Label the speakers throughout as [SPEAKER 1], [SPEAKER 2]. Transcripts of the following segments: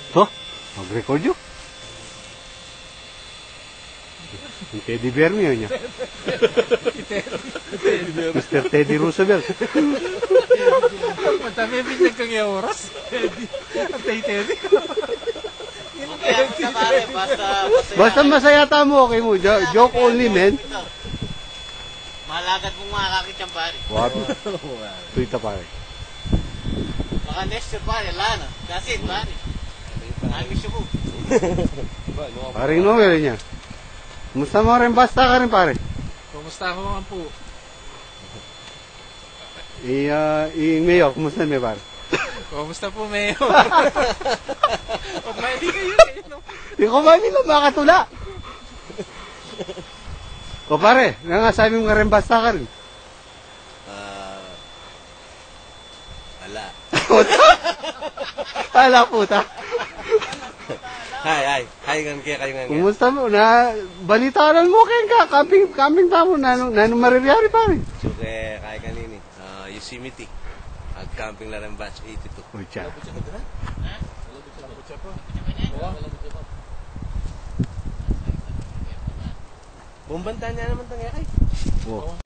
[SPEAKER 1] So, mag-record yun. Yung Teddy Bear niya niya. Mr. Teddy Roosevelt.
[SPEAKER 2] Madami bilang kang oras. Teddy.
[SPEAKER 1] Basta masaya tamo, okay mo. Joke only, man.
[SPEAKER 3] Mahalagat mong makakakit yan, pare.
[SPEAKER 1] Wabi. Tuita, pare.
[SPEAKER 3] Baka next year, pare, lana. That's it, pare. Namiss mo.
[SPEAKER 1] Paring Noel niya. Kumusta mo rin? Basta ka rin, pare.
[SPEAKER 2] Kumusta ako mga po?
[SPEAKER 1] Mayor, kumusta niya, pare?
[SPEAKER 2] Kumusta po, Mayor? Pag hindi kayo,
[SPEAKER 1] Di ko ba nila makatula? O pare, nangasabi mo nga rin basta ka rin.
[SPEAKER 3] Wala.
[SPEAKER 1] Hala puta.
[SPEAKER 3] Hi, gan kaya kayo nga.
[SPEAKER 1] Kumusta mo? Balitaran mo kayo ka. Camping tamo na maririari pare.
[SPEAKER 3] So, kaya kanini. Yosemite. Camping lang batch 82.
[SPEAKER 1] Uy, tiyan.
[SPEAKER 3] Bumbanta niya naman tangya kay.
[SPEAKER 1] Oo.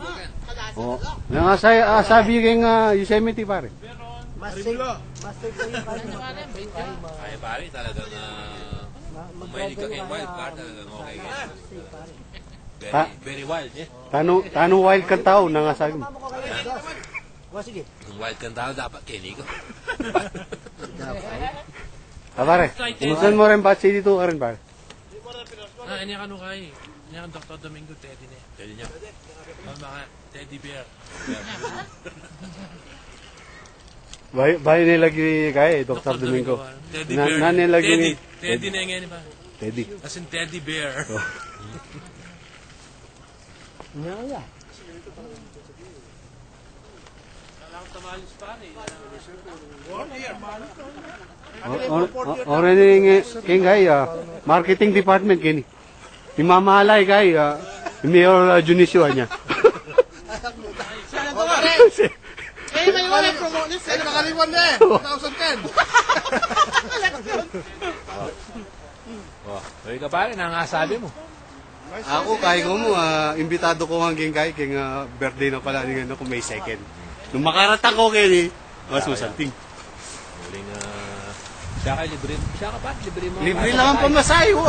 [SPEAKER 1] Nangasabi kayo nga Yosemite pare.
[SPEAKER 4] Ay pare, talagang mahilig ka kay wild card, talagang okay ka. Very wild, eh.
[SPEAKER 1] Tano wild kang tao, nangasabi mo.
[SPEAKER 4] Yung wild kang tao, dapat kinig ko.
[SPEAKER 1] Pare, kumusta mo rin batch 82 ka rin pare?
[SPEAKER 2] Ini ka kay. Ini ka Dr. Domingo Teddy niya.
[SPEAKER 4] Teddy niya.
[SPEAKER 2] Mga Teddy Bear.
[SPEAKER 1] Bahay nilagi kaya Dr. Domingo.
[SPEAKER 2] Teddy Bear.
[SPEAKER 1] Nanilagi ni
[SPEAKER 2] Teddy na ngayon ba?
[SPEAKER 1] Teddy.
[SPEAKER 2] As in Teddy Bear.
[SPEAKER 1] Nga. Ora ni kay marketing department kini. Imamahalay kay Mayor Junicio niya.
[SPEAKER 3] Hey, may wala promote niya. Sino makaliwan na eh? 2010.
[SPEAKER 4] Oy ka pare, nangasabi mo.
[SPEAKER 1] Ako kay ko mo imbitado ko hanggang kay birthday na pala ni ano ko May 2nd. Nung makarata ko kay mas masanting.
[SPEAKER 4] Muling siya ka libre. Siya ka pa, libre mo.
[SPEAKER 1] Libre lang ang pamasahe ko.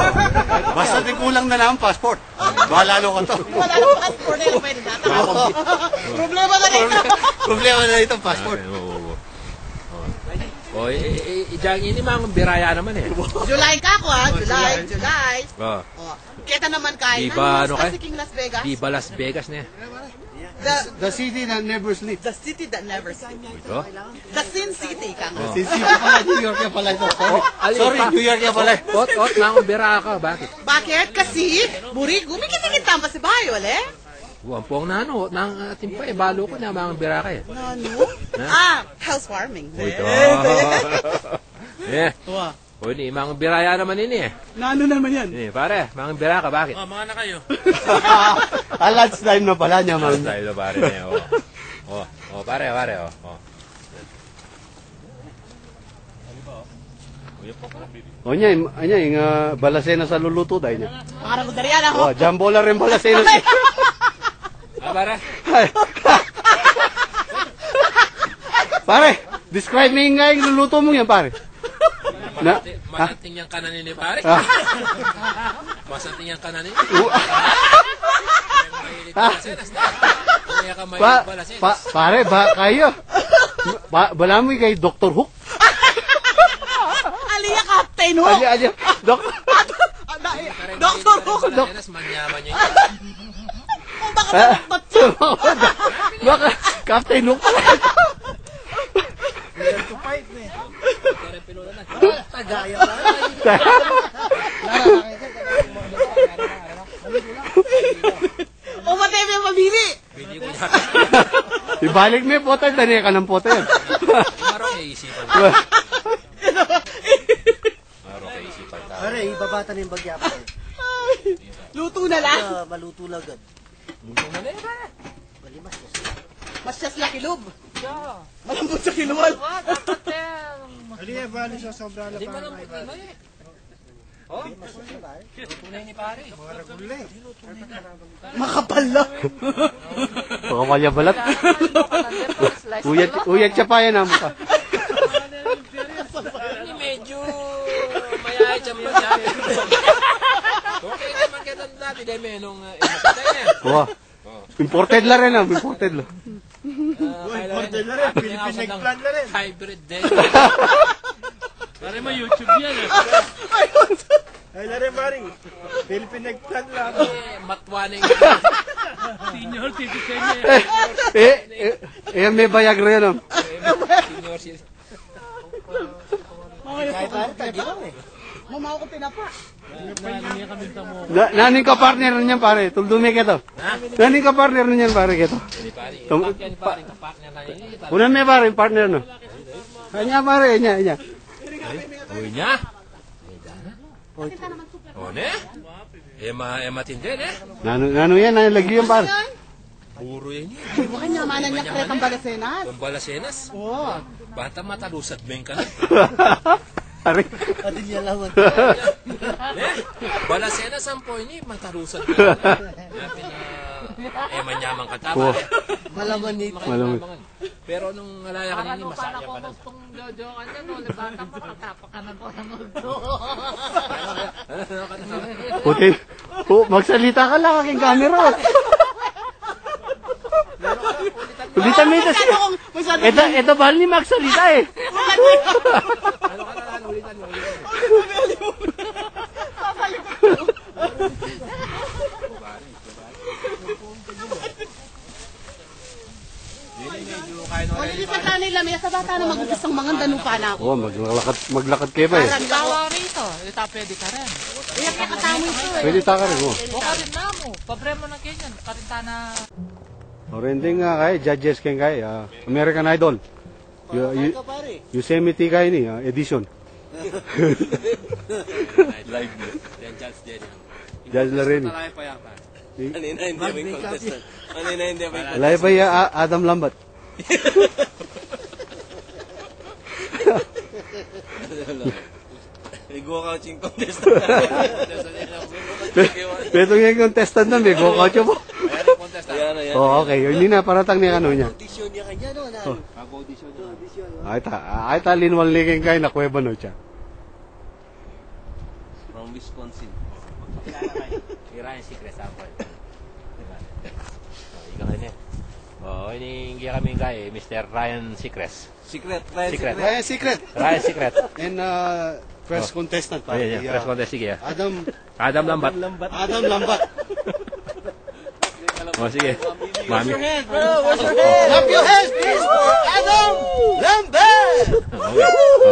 [SPEAKER 1] Basta din kulang na lang ang passport. Bahala ko to.
[SPEAKER 3] Wala nang passport na pwede natin. Problema na dito.
[SPEAKER 1] Problema na ito passport.
[SPEAKER 4] Oh, ijang ini mga biraya naman eh.
[SPEAKER 3] July ka ko ha, July.
[SPEAKER 4] Oh.
[SPEAKER 3] Kita naman kay.
[SPEAKER 4] Diba ano kay?
[SPEAKER 3] Las Vegas.
[SPEAKER 4] Diba Las Vegas niya.
[SPEAKER 1] The city that never sleeps.
[SPEAKER 3] The city that never sleeps.
[SPEAKER 4] Ito?
[SPEAKER 3] The Sin City ka nga.
[SPEAKER 1] Sin City pala, New York pala ito. Sorry, New York pala.
[SPEAKER 4] Ot, mga biraya ka, bakit?
[SPEAKER 3] Bakit? Kasi, muri, gumikit-ikit tamba si Bayo, le?
[SPEAKER 4] Wampong na ano, nang ating pa, balo ko na mga biraya ka eh.
[SPEAKER 3] Ano? House farming.
[SPEAKER 4] Ito. Eh. O, ini, mga biraya naman ini eh.
[SPEAKER 1] Ano naman yan?
[SPEAKER 4] Ini, pare, mga biraya ka, bakit?
[SPEAKER 2] Oh, mga na kayo.
[SPEAKER 1] Lunch time na pala niya, man.
[SPEAKER 4] Tayo pare na yun. Pare,
[SPEAKER 1] O niya, yung balasena sa luluto dahil niya.
[SPEAKER 3] Parang gudarian ako.
[SPEAKER 1] Jambola rin balasena.
[SPEAKER 4] Pare?
[SPEAKER 1] Pare, describe me nga yung luluto mo yan, pare.
[SPEAKER 4] Masanting yung kanan ni pare. Masanting yung kanan ni.
[SPEAKER 1] Pare, kayo. Bala mo kay Dr. Hook.
[SPEAKER 3] Aliya Captain Hook.
[SPEAKER 1] Aliya.
[SPEAKER 3] Dr. Hook.
[SPEAKER 4] Manyaman niya.
[SPEAKER 1] Baka Captain Hook pala.
[SPEAKER 2] To fight ni.
[SPEAKER 3] Tagaya pa. O matay mo yung mabili.
[SPEAKER 4] Bili ko niya.
[SPEAKER 1] Ibalik mo yung pote, dali ka ng pote yan.
[SPEAKER 4] Maro kay isipan. Maro kay isipan.
[SPEAKER 5] Pare, ibabata na yung bagya pa.
[SPEAKER 3] Luto na lang.
[SPEAKER 5] Maluto lang agad.
[SPEAKER 4] Luto na rin pare.
[SPEAKER 3] Mas just laki loob. Malambot sa kiluwal.
[SPEAKER 2] Dapat
[SPEAKER 4] Lima lang, lima eh. Oh? Tunay ni pare.
[SPEAKER 5] Makapal lang.
[SPEAKER 1] Pakamalya balat. Uyat siya pa yan ang mukha.
[SPEAKER 4] Ini medyo mayaya siya mo siya. Okay naman kita dati dahil may nung imasatay niya.
[SPEAKER 1] Wow. Imported la rin imported la.
[SPEAKER 4] Imported na rin, Philippine eggplant na rin. Hybrid din.
[SPEAKER 2] Pare mo YouTube yan eh.
[SPEAKER 3] Ay, lari maring. Philippine eggplant lang.
[SPEAKER 4] Matwaning.
[SPEAKER 2] Senior citizen niya.
[SPEAKER 1] May bayag rin yan.
[SPEAKER 4] Senior citizen.
[SPEAKER 5] Kahit pare, tagilaw eh. Mamaw ko pinapa.
[SPEAKER 2] Niya kami tamo.
[SPEAKER 1] Naning ka partner niyan pare, tuldumi ka to. Naning ka partner niyan pare ka to.
[SPEAKER 4] Hindi pare. Ipak yan pare. Kapak niya na yun.
[SPEAKER 1] Una may pare, partner no. Kanya pare, nya.
[SPEAKER 4] Uy niya. O ne? Matindi ne?
[SPEAKER 1] Nano yan, lagi yan pare.
[SPEAKER 4] Puro yan yun.
[SPEAKER 6] Bukan nyamanan niya kretang Balasenas.
[SPEAKER 4] Kung balasenas.
[SPEAKER 6] Oo.
[SPEAKER 4] Bata matalusad mo ka na.
[SPEAKER 1] Pare.
[SPEAKER 5] Pati niya lawan.
[SPEAKER 4] Balasenas ang po ini matalusad mo ka na. Manyaman ka tama.
[SPEAKER 5] Malaman nito.
[SPEAKER 1] Malaman.
[SPEAKER 4] Pero nung alaya kanini, masaya pa na.
[SPEAKER 6] Kung jojo ka niya, no, bata pa, katapak ka na ko ng multo.
[SPEAKER 1] Puti. Magsalita ka lang aking camera. Ulitan mo ito siya. Ito bahal ni magsalita eh.
[SPEAKER 6] Hindi sa tanay lang, sa bata na mag-upisang mga danupa na ako.
[SPEAKER 1] Oh, maglakad kayo pa eh.
[SPEAKER 6] Bawa rito, ita pwede ka rin. Iya kaya katamo ito eh.
[SPEAKER 1] Pwede taka rin mo.
[SPEAKER 6] O ka rin na mo, pabremo na ganyan, karinta na.
[SPEAKER 1] Orienting nga kay judges kay American Idol.
[SPEAKER 5] Ka pare.
[SPEAKER 1] Yosemite kay ni edition.
[SPEAKER 4] Live mo. Yan judge din.
[SPEAKER 1] Judge la rin.
[SPEAKER 4] Talay pa yan.
[SPEAKER 3] Kanina hindi may contestant. Kanina hindi may
[SPEAKER 1] Alay pa ya Adam Lambat.
[SPEAKER 3] Nag-walkouting contestant.
[SPEAKER 1] Pero yung contestant na may go out mo.
[SPEAKER 3] Ayan, ayan.
[SPEAKER 1] Oh, okay. Hindi na paratang ni ano niya.
[SPEAKER 5] Audition niya kanya no.
[SPEAKER 3] Mag-audition yun.
[SPEAKER 1] Ay ta linwal ligeng kay na kuweba no siya.
[SPEAKER 3] From Wisconsin.
[SPEAKER 4] Ryan Secret sample. Ikaw na niya. Ini kami kay Mr. Ryan Secret.
[SPEAKER 3] Secret.
[SPEAKER 4] Secret.
[SPEAKER 1] Ryan Secret.
[SPEAKER 4] Ryan Secret.
[SPEAKER 1] And first contestant pa.
[SPEAKER 4] Ayan, press contest sige.
[SPEAKER 1] Adam
[SPEAKER 4] Lambat.
[SPEAKER 1] Adam Lambat.
[SPEAKER 4] Oh, sige. Mami.
[SPEAKER 5] Clap your hands please for Adam Lambert!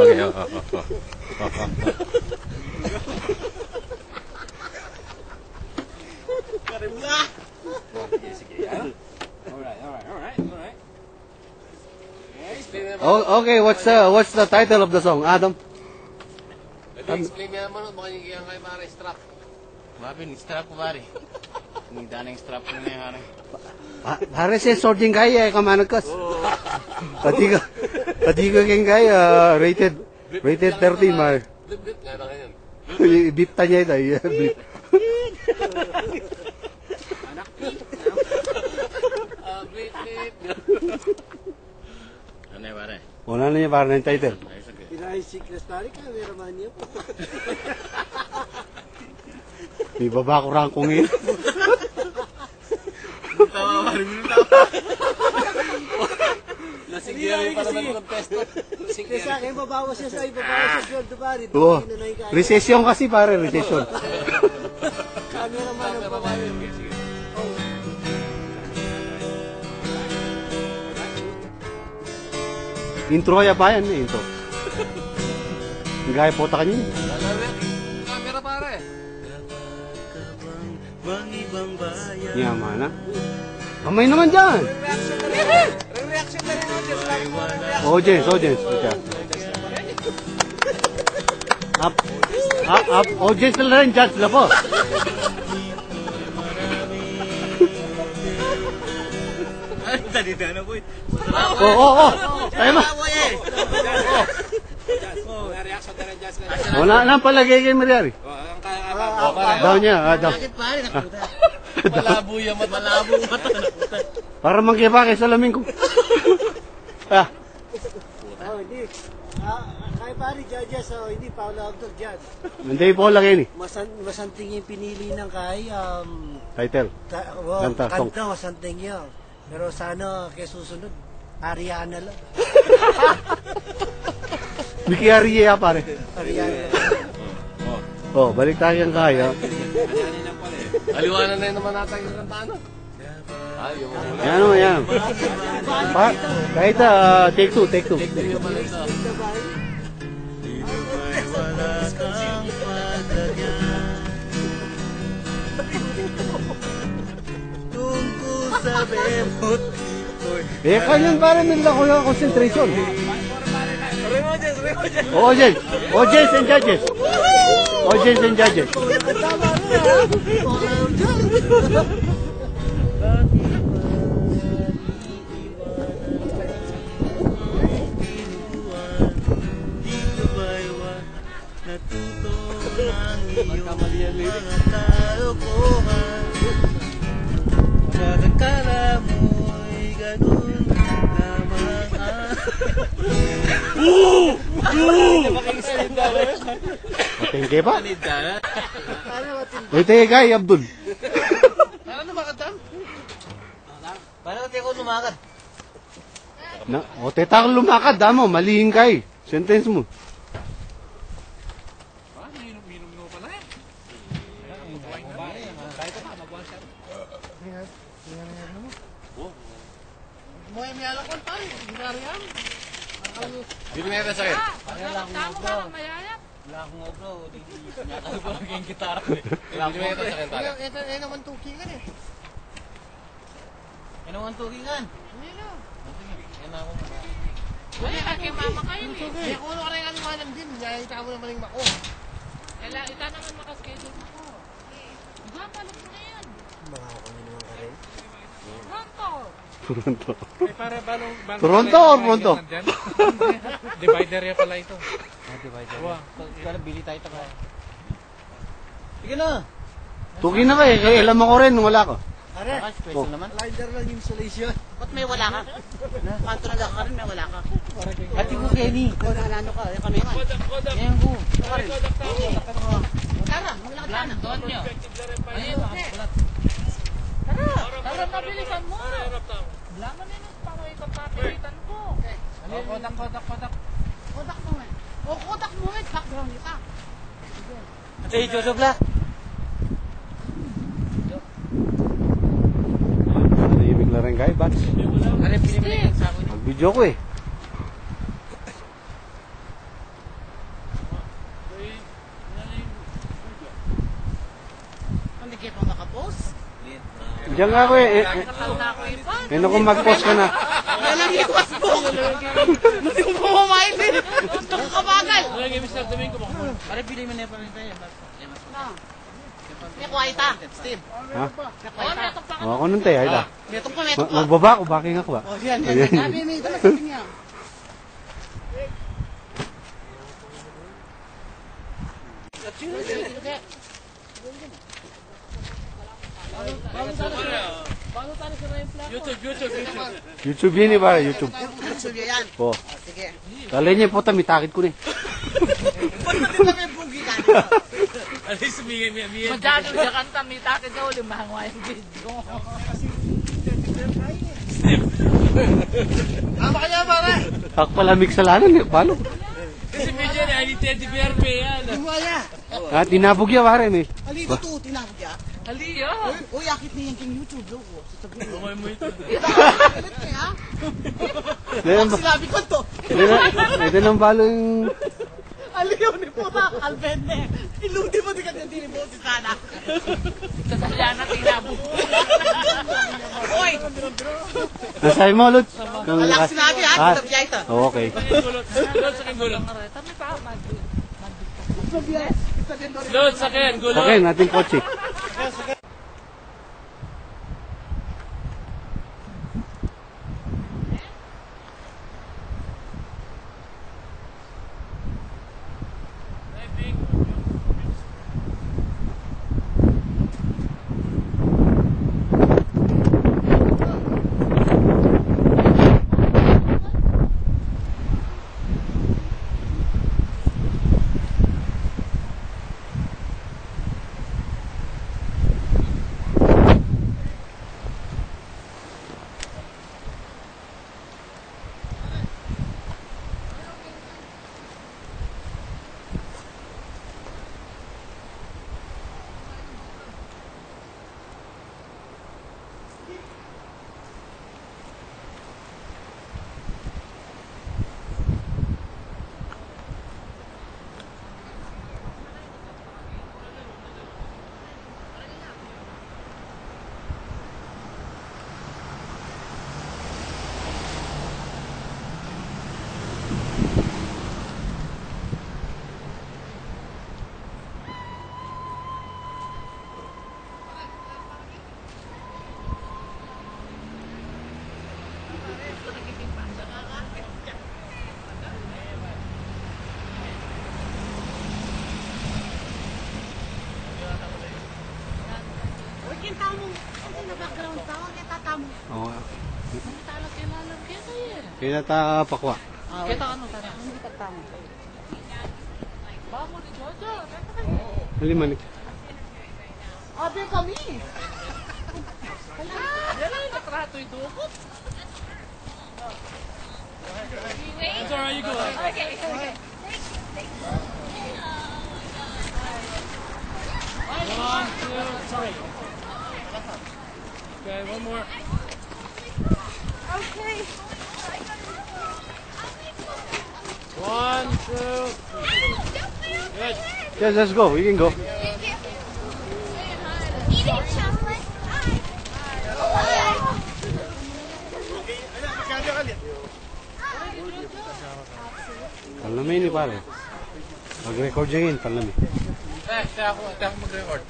[SPEAKER 4] Okay.
[SPEAKER 1] Oh, okay, what's the title of the song, Adam?
[SPEAKER 3] Explain niya naman, baka yung kay Mare strap. Mapin, strap ko pare. Yung danang strap ko na yan.
[SPEAKER 1] Pare siya sorting kaya kamanagkas. Pati ka keng kaya rated 30 mar.
[SPEAKER 3] Blip, nga na ganyan.
[SPEAKER 1] Bip ta niya ito. Bip.
[SPEAKER 3] Blip. Ano yung pare?
[SPEAKER 1] Una na niya para ng title.
[SPEAKER 5] Pinay secret pare, cameraman niya po.
[SPEAKER 1] May baba ko rangkong yun.
[SPEAKER 3] Tawa pare, Nasigyan pa naman contestant.
[SPEAKER 5] Kasi sa akin, babawas siya sa ibabawas sa sweldo pare.
[SPEAKER 1] Oo. Recession kasi pare, recession.
[SPEAKER 5] Cameraman ang babae.
[SPEAKER 1] Intro kaya pa yan intro. Gaya po ta kanina.
[SPEAKER 4] Camera pare.
[SPEAKER 1] Yaman na. Kamay naman dyan.
[SPEAKER 3] Reaction na rin audience.
[SPEAKER 1] Audience. Audience na rin, judge na po.
[SPEAKER 3] Tadi na po.
[SPEAKER 1] Oo. Tayo ma.
[SPEAKER 4] reaction na rin dyan sila.
[SPEAKER 1] Wala na palagay kay Mariari.
[SPEAKER 4] Ang kaya
[SPEAKER 1] Daw niya, daw.
[SPEAKER 5] Bakit pare? Nakuta.
[SPEAKER 2] Malabo yung mata.
[SPEAKER 5] Malabo ang mata. Nakuta.
[SPEAKER 1] Para mangkipa kay salamin ko. Ah,
[SPEAKER 5] Oh, hindi. Kaya pare, judges, hindi pa ako nakagdog dyan.
[SPEAKER 1] hindi po lagay ni.
[SPEAKER 5] Masanting yung pinili ng kay,
[SPEAKER 1] Title. Kanta, song.
[SPEAKER 5] kanta, masanting yun. Pero sana, kaya susunod, Ariana lang.
[SPEAKER 1] Vicky Ariya pare.
[SPEAKER 5] Ariana lang.
[SPEAKER 1] Oh, balik tayo yung kaya.
[SPEAKER 3] Aliwanan na yun naman natin yung kantaan. Ay, yung mga
[SPEAKER 1] Yan o, yan. Pa, kahit take two. Eh, kanyan pare nila ko yung concentration. Audience and judges. Audience and judges. Matindi ba? Ito yung kay Abdul.
[SPEAKER 2] Ano makadam?
[SPEAKER 5] Paano natin ako lumakad?
[SPEAKER 1] O teta kang lumakad, damo, malihin kay. Sentence mo.
[SPEAKER 2] Minom mo pala eh. Mo yung may alakon pa. Hindi na rin yan.
[SPEAKER 3] Hindi na yun sa akin.
[SPEAKER 5] Wala akong obro.
[SPEAKER 2] Ano ba yung gitara?
[SPEAKER 3] Hindi na yun sa akin tayo.
[SPEAKER 2] Ito naman tukingan eh.
[SPEAKER 5] Ano ang tugingan?
[SPEAKER 2] Yan ako.
[SPEAKER 6] Wala ka kay mama kayo eh.
[SPEAKER 2] May kuno ka rin ang malam din. Nakita mo naman yung mako.
[SPEAKER 6] Ita naman makaschedule ako. Diba, palam mo na yan.
[SPEAKER 5] Makakakunin naman ka rin.
[SPEAKER 6] Pronto.
[SPEAKER 2] Eh, para balong...
[SPEAKER 1] Toronto or Pronto?
[SPEAKER 2] Divider yan pala ito.
[SPEAKER 5] Divider.
[SPEAKER 2] Wow.
[SPEAKER 5] Kaya bili tayo tayo. Sige na.
[SPEAKER 1] Tukin na kay, kaya alam ako rin, wala ko.
[SPEAKER 5] Are.
[SPEAKER 1] Oh.
[SPEAKER 5] naman. Linder lang yung insulation.
[SPEAKER 6] Ba't may wala ka? Kanto na lang ka rin, may wala ka.
[SPEAKER 5] Ati ko, Kenny.
[SPEAKER 6] Kung ano ka, kami nga.
[SPEAKER 5] Ngayon ko.
[SPEAKER 6] Tara, maglakad ka na. Doon nyo. Ayun, Tara, mabilisan mo. Blaman nyo, paano ipapapilitan ko?
[SPEAKER 2] Kodak.
[SPEAKER 6] Kodak mo nga. O, kodak mo nga, background kita.
[SPEAKER 5] Ate, Joseph la.
[SPEAKER 1] Ibig na rin kay, Bats.
[SPEAKER 2] Ano yung pinimili yung sako niya?
[SPEAKER 1] Mag-video ko eh.
[SPEAKER 6] Hindi kayo pa makapost.
[SPEAKER 1] Diyan nga ako eh.
[SPEAKER 6] Katal na ako ipan.
[SPEAKER 1] Eh, naku mag-post ka na.
[SPEAKER 6] Walang iwas po. Hindi mo pumamain din. Kabagal.
[SPEAKER 5] Pare, bili mo na pa rin tayo.
[SPEAKER 6] May kwaita, Steve.
[SPEAKER 1] Ha?
[SPEAKER 6] May kwaita.
[SPEAKER 1] O, ako nun tayo, ayla.
[SPEAKER 6] Metong pa, metong pa.
[SPEAKER 1] Magbaba ako, backing ako ba?
[SPEAKER 6] O, yan. Sabi, may dala sa kanya.
[SPEAKER 1] YouTube yun eh, para YouTube.
[SPEAKER 6] YouTube yan.
[SPEAKER 1] Po.
[SPEAKER 6] Sige.
[SPEAKER 1] Kalay niya po, mitakit ko na eh.
[SPEAKER 6] Ba't mo din kami bugi ka?
[SPEAKER 2] Ano yung sumigay?
[SPEAKER 6] Madyado siya kanta, may takit daw, limahangwa yung video.
[SPEAKER 2] Tama kaya pare?
[SPEAKER 1] Ako pala miksalanan eh, paano?
[SPEAKER 2] Kasi medyo na, hindi teddy bear pa yan.
[SPEAKER 6] Wala.
[SPEAKER 1] Ah, tinabog yan pare eh.
[SPEAKER 6] Ali, ito, tinawag niya.
[SPEAKER 2] Haliya!
[SPEAKER 6] Uy, akit niya yung YouTube daw ko.
[SPEAKER 2] Umay mo ito.
[SPEAKER 6] Galit niya, ha? Pag sinabi ko to.
[SPEAKER 1] Ito nang balo yung...
[SPEAKER 6] Aliyaw ni puta, Albende. Iludi mo di ka dyan din mo si Sana. Sa salyana, tinabog. Uy!
[SPEAKER 1] Nasabi mo, Lutz?
[SPEAKER 6] Walang sinabi, ha?
[SPEAKER 1] Ah,
[SPEAKER 6] Sabi niya ito.
[SPEAKER 1] oh, okay.
[SPEAKER 2] Gulot sa akin, gulot.
[SPEAKER 6] Tama pa,
[SPEAKER 2] Gulot sa akin, gulot.
[SPEAKER 1] Okay, nating kotse.
[SPEAKER 6] tamong, kasi na background ka, kaya tatamong.
[SPEAKER 1] Oo.
[SPEAKER 2] Tala kailangan kita eh.
[SPEAKER 1] Kaya ta pakwa.
[SPEAKER 2] Kita ano tara.
[SPEAKER 6] Hindi ka tamong.
[SPEAKER 2] Bako ni Jojo.
[SPEAKER 1] Haliman.
[SPEAKER 6] Abi kami.
[SPEAKER 2] Yan lang yung natrato yung dukot. That's alright, you go.
[SPEAKER 7] Okay, okay.
[SPEAKER 2] One, two, sorry. Okay, one more.
[SPEAKER 7] Okay.
[SPEAKER 2] One, two. Good.
[SPEAKER 1] Yes, let's go. We can go.
[SPEAKER 7] Eating chocolate.
[SPEAKER 1] Palami ni pare. Mag-record siya yun, palami.
[SPEAKER 2] Kaya ako mag-record.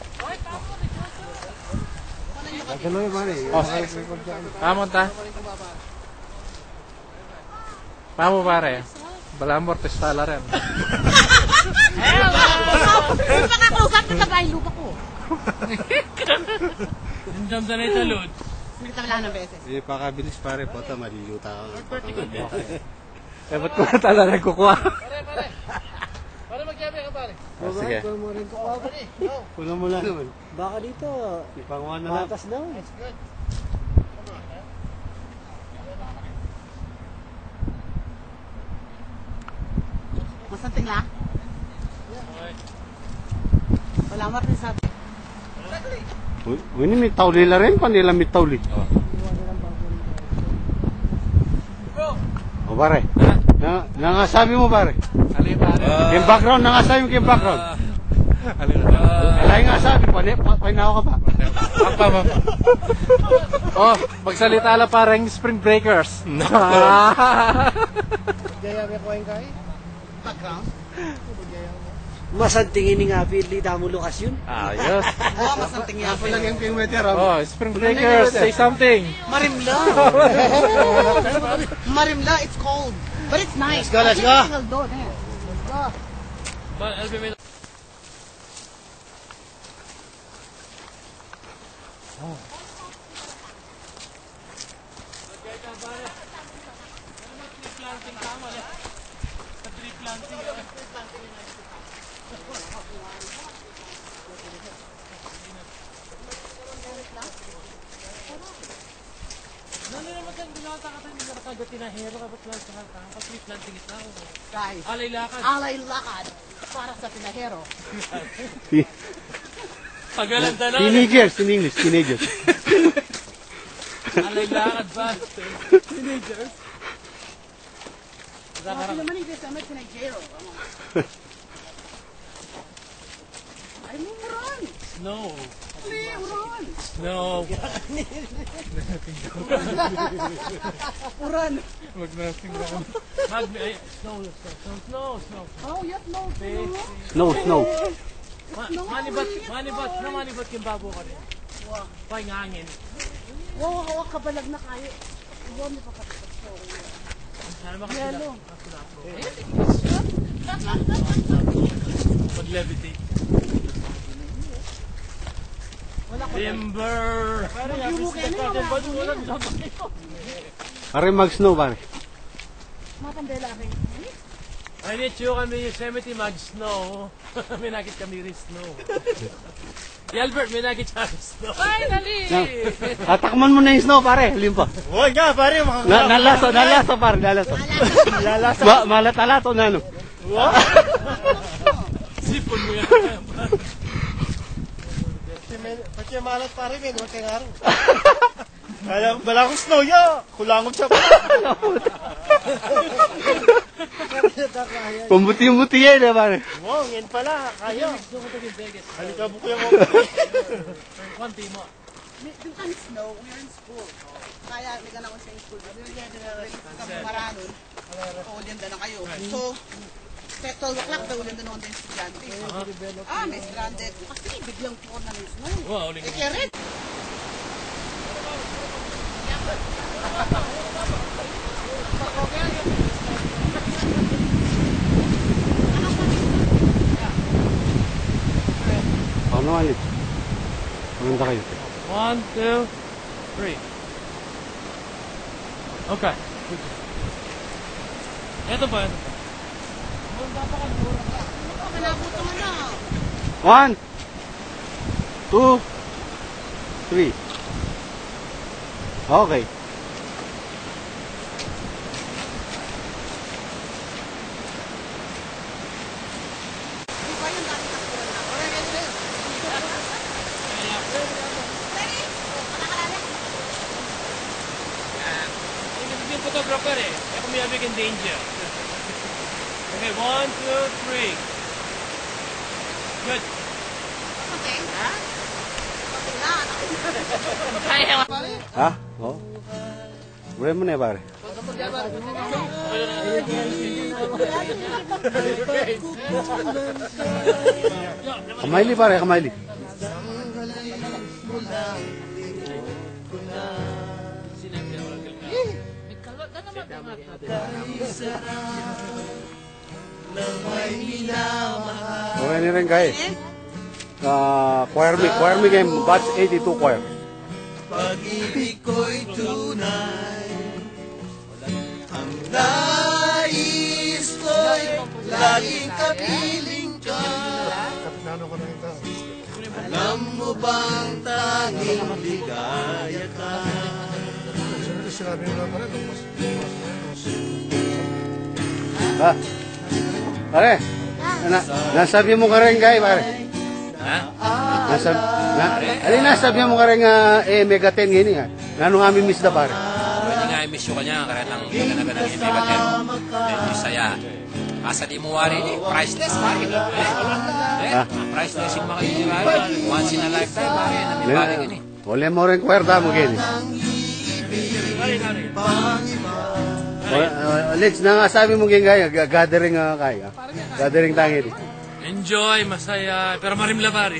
[SPEAKER 1] Pagkanoy pare.
[SPEAKER 2] Pamon ta. Pamo pare. Balamor testala rin.
[SPEAKER 6] Kung makakausap ka sa bahay, lupa ko.
[SPEAKER 2] Jump sa nito, Lud.
[SPEAKER 6] Hindi kita wala ng beses.
[SPEAKER 1] Eh, pakabilis pare. Pota, maliliuta ka.
[SPEAKER 2] Eh, ba't ko na tala nagkukuha? Pare. Pare, magkabi ka, pare.
[SPEAKER 1] Sige. Puno mo lang naman.
[SPEAKER 5] Baka dito,
[SPEAKER 1] Ipanguha na lang.
[SPEAKER 5] patas daw.
[SPEAKER 6] Masanting lang? Wala mo rin sabi.
[SPEAKER 1] Ini may tauli la rin. Paano nila may tauli? O pare. Nangasabi mo pare.
[SPEAKER 2] Ali, pare.
[SPEAKER 1] Yung background, nangasabi mo yung background.
[SPEAKER 2] Ali,
[SPEAKER 1] Alay nga sabi, painaw ka pa.
[SPEAKER 2] Oh, magsalita lang parang Spring Breakers.
[SPEAKER 6] Background?
[SPEAKER 5] Masantingin ni nga, Pili, damo lukas yun.
[SPEAKER 2] Ayos.
[SPEAKER 6] Oo, masanting yan.
[SPEAKER 1] Ako lang yung king veteran.
[SPEAKER 2] Oh, Spring Breakers, say something.
[SPEAKER 6] Marimla. Marimla, it's cold. But it's nice.
[SPEAKER 5] Let's go, let's go.
[SPEAKER 6] Doon, eh. Guys, alay lakad para sa pinahero.
[SPEAKER 2] Pagalan na
[SPEAKER 1] Teenagers in English, teenagers.
[SPEAKER 2] Alay lakad ba?
[SPEAKER 6] Bakit naman hindi sa amin pinahero? Ay, mo run!
[SPEAKER 2] No.
[SPEAKER 6] Run!
[SPEAKER 2] No.
[SPEAKER 6] Run!
[SPEAKER 2] Wag na tingnan. Snow.
[SPEAKER 6] Oh, yes, no.
[SPEAKER 1] Snow.
[SPEAKER 2] Manibat yung babo ka rin. Pay ngangin.
[SPEAKER 6] Wow, hawak kabalag na kayo. Iwan mo pa kapit.
[SPEAKER 2] Sana makasila.
[SPEAKER 6] Yelo.
[SPEAKER 2] Pag-levitate. Timber!
[SPEAKER 1] Are mag-snow pare.
[SPEAKER 6] Matandela rin.
[SPEAKER 2] I need you kami Yosemite mag-snow. May nakit kami rin snow. Albert, may nakit siya rin snow. Finally!
[SPEAKER 1] Atakman mo na yung snow pare. Limpa.
[SPEAKER 5] Huwag nga, pare,
[SPEAKER 1] Nalaso pare, nalaso. Malatalato na ano.
[SPEAKER 2] Sipon mo yan.
[SPEAKER 5] Pati malat, pare, may huwag kang araw. Kaya, bala kong snow niya. Kulangon siya pa.
[SPEAKER 1] Pambuti-buti yan pare.
[SPEAKER 5] Wow, yan pala. Kaya. Halika buko yung
[SPEAKER 2] Konti mo.
[SPEAKER 6] Doon kami snow, we're in school. Kaya may ganang sa school. Kami maranon. Oo, diyan na kayo. So, 12 o'clock daw ulit doon ng estudyante. May stranded. Kasi biglang po na ng snow.
[SPEAKER 2] Wow, uling.
[SPEAKER 6] Eh, kaya rin.
[SPEAKER 1] Paano alit? Maganda kayo.
[SPEAKER 2] 1, 2, 3. Okay. Ito ba?
[SPEAKER 6] Malabot naman na.
[SPEAKER 1] 1, 2, 3. Okay.
[SPEAKER 6] Di ba yung dati takbuhan na? Alright, ready?
[SPEAKER 2] Hindi yung photographer eh. Ako may abig in danger. Okay, 1, 2, 3. Good.
[SPEAKER 6] Okay. Ha? Okay na.
[SPEAKER 1] Ha? Oo. Ure mo na pare. Kamaili pare, kamaili. Okay ni rin kay. Choir me game, batch 82 choir.
[SPEAKER 5] Pag-ibig ko'y tunay. Ang nais ko'y laging kapiling ka. Alam mo bang tanging ligaya ka?
[SPEAKER 1] Ha? Pare, nasabi mo ka rin kay pare.
[SPEAKER 4] Ha?
[SPEAKER 1] Alin nasabi mo ka rin Mega 10 gini nga. Nano nga miss da pare.
[SPEAKER 4] Pwede nga i-miss yun kanya, kaya lang ganaganang hindi ba kayo. Medyo saya. Asa di mo wari, priceless pare. Priceless yung mga inirari. Once in a lifetime pare, nabibalik yun eh.
[SPEAKER 1] Wala mo rin kwerta mo gini. Let's na nga sabi mo gini kaya, gathering kaya. Gathering tangi di.
[SPEAKER 2] Enjoy, masaya, pero marimla pare.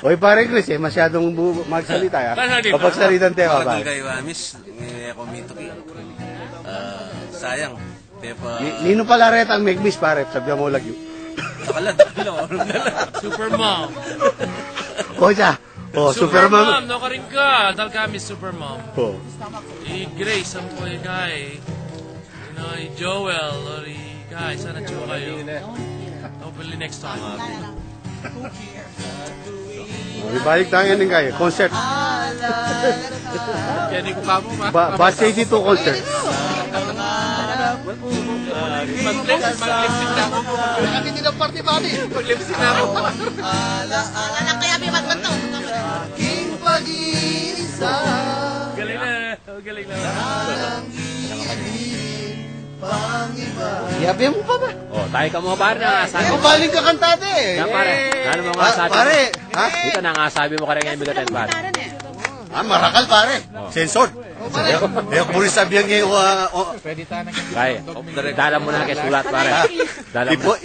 [SPEAKER 1] Oy pare Chris masyadong magsalita ya. Kapag salitan tema
[SPEAKER 8] Mga
[SPEAKER 1] pare.
[SPEAKER 8] kayo, miss, ako mituki. Sayang. Tepa,
[SPEAKER 1] Nino pala ret ang make miss pare, sabi mo lagi.
[SPEAKER 8] nakalag.
[SPEAKER 2] Supermom.
[SPEAKER 1] O siya. Oh, Superman.
[SPEAKER 2] No ka rin ka. Dahil kami Supermom.
[SPEAKER 1] Oh.
[SPEAKER 2] I-Grace ang po kay. I-Joel or i-Guy. Sana chew kayo. Hopefully next time.
[SPEAKER 1] Ibalik tayo din kayo. Concert.
[SPEAKER 2] Kaya di ko pa mo ma.
[SPEAKER 1] Batch 82 concert.
[SPEAKER 2] Mag-lipstick na ako.
[SPEAKER 5] Kami din ang party body.
[SPEAKER 2] Mag-lipstick na ako.
[SPEAKER 6] Ala lang kaya may magbanto.
[SPEAKER 5] Aking pag-iisa.
[SPEAKER 2] Galing na. Galing na.
[SPEAKER 1] Yabi mo pa ba?
[SPEAKER 3] Oh, tayo ka mo pare na asabi.
[SPEAKER 1] Ikaw baling ka kantate eh.
[SPEAKER 3] Na pare, ano mo nga sabi?
[SPEAKER 1] Pare, ha?
[SPEAKER 3] Dito na nga sabi mo ka rin ngayon bigatin pare.
[SPEAKER 1] Marakal pare. Censored. Eh, puri sabihan ngayon,
[SPEAKER 3] Kaya, dala mo na kay sulat pare. Dala mo na.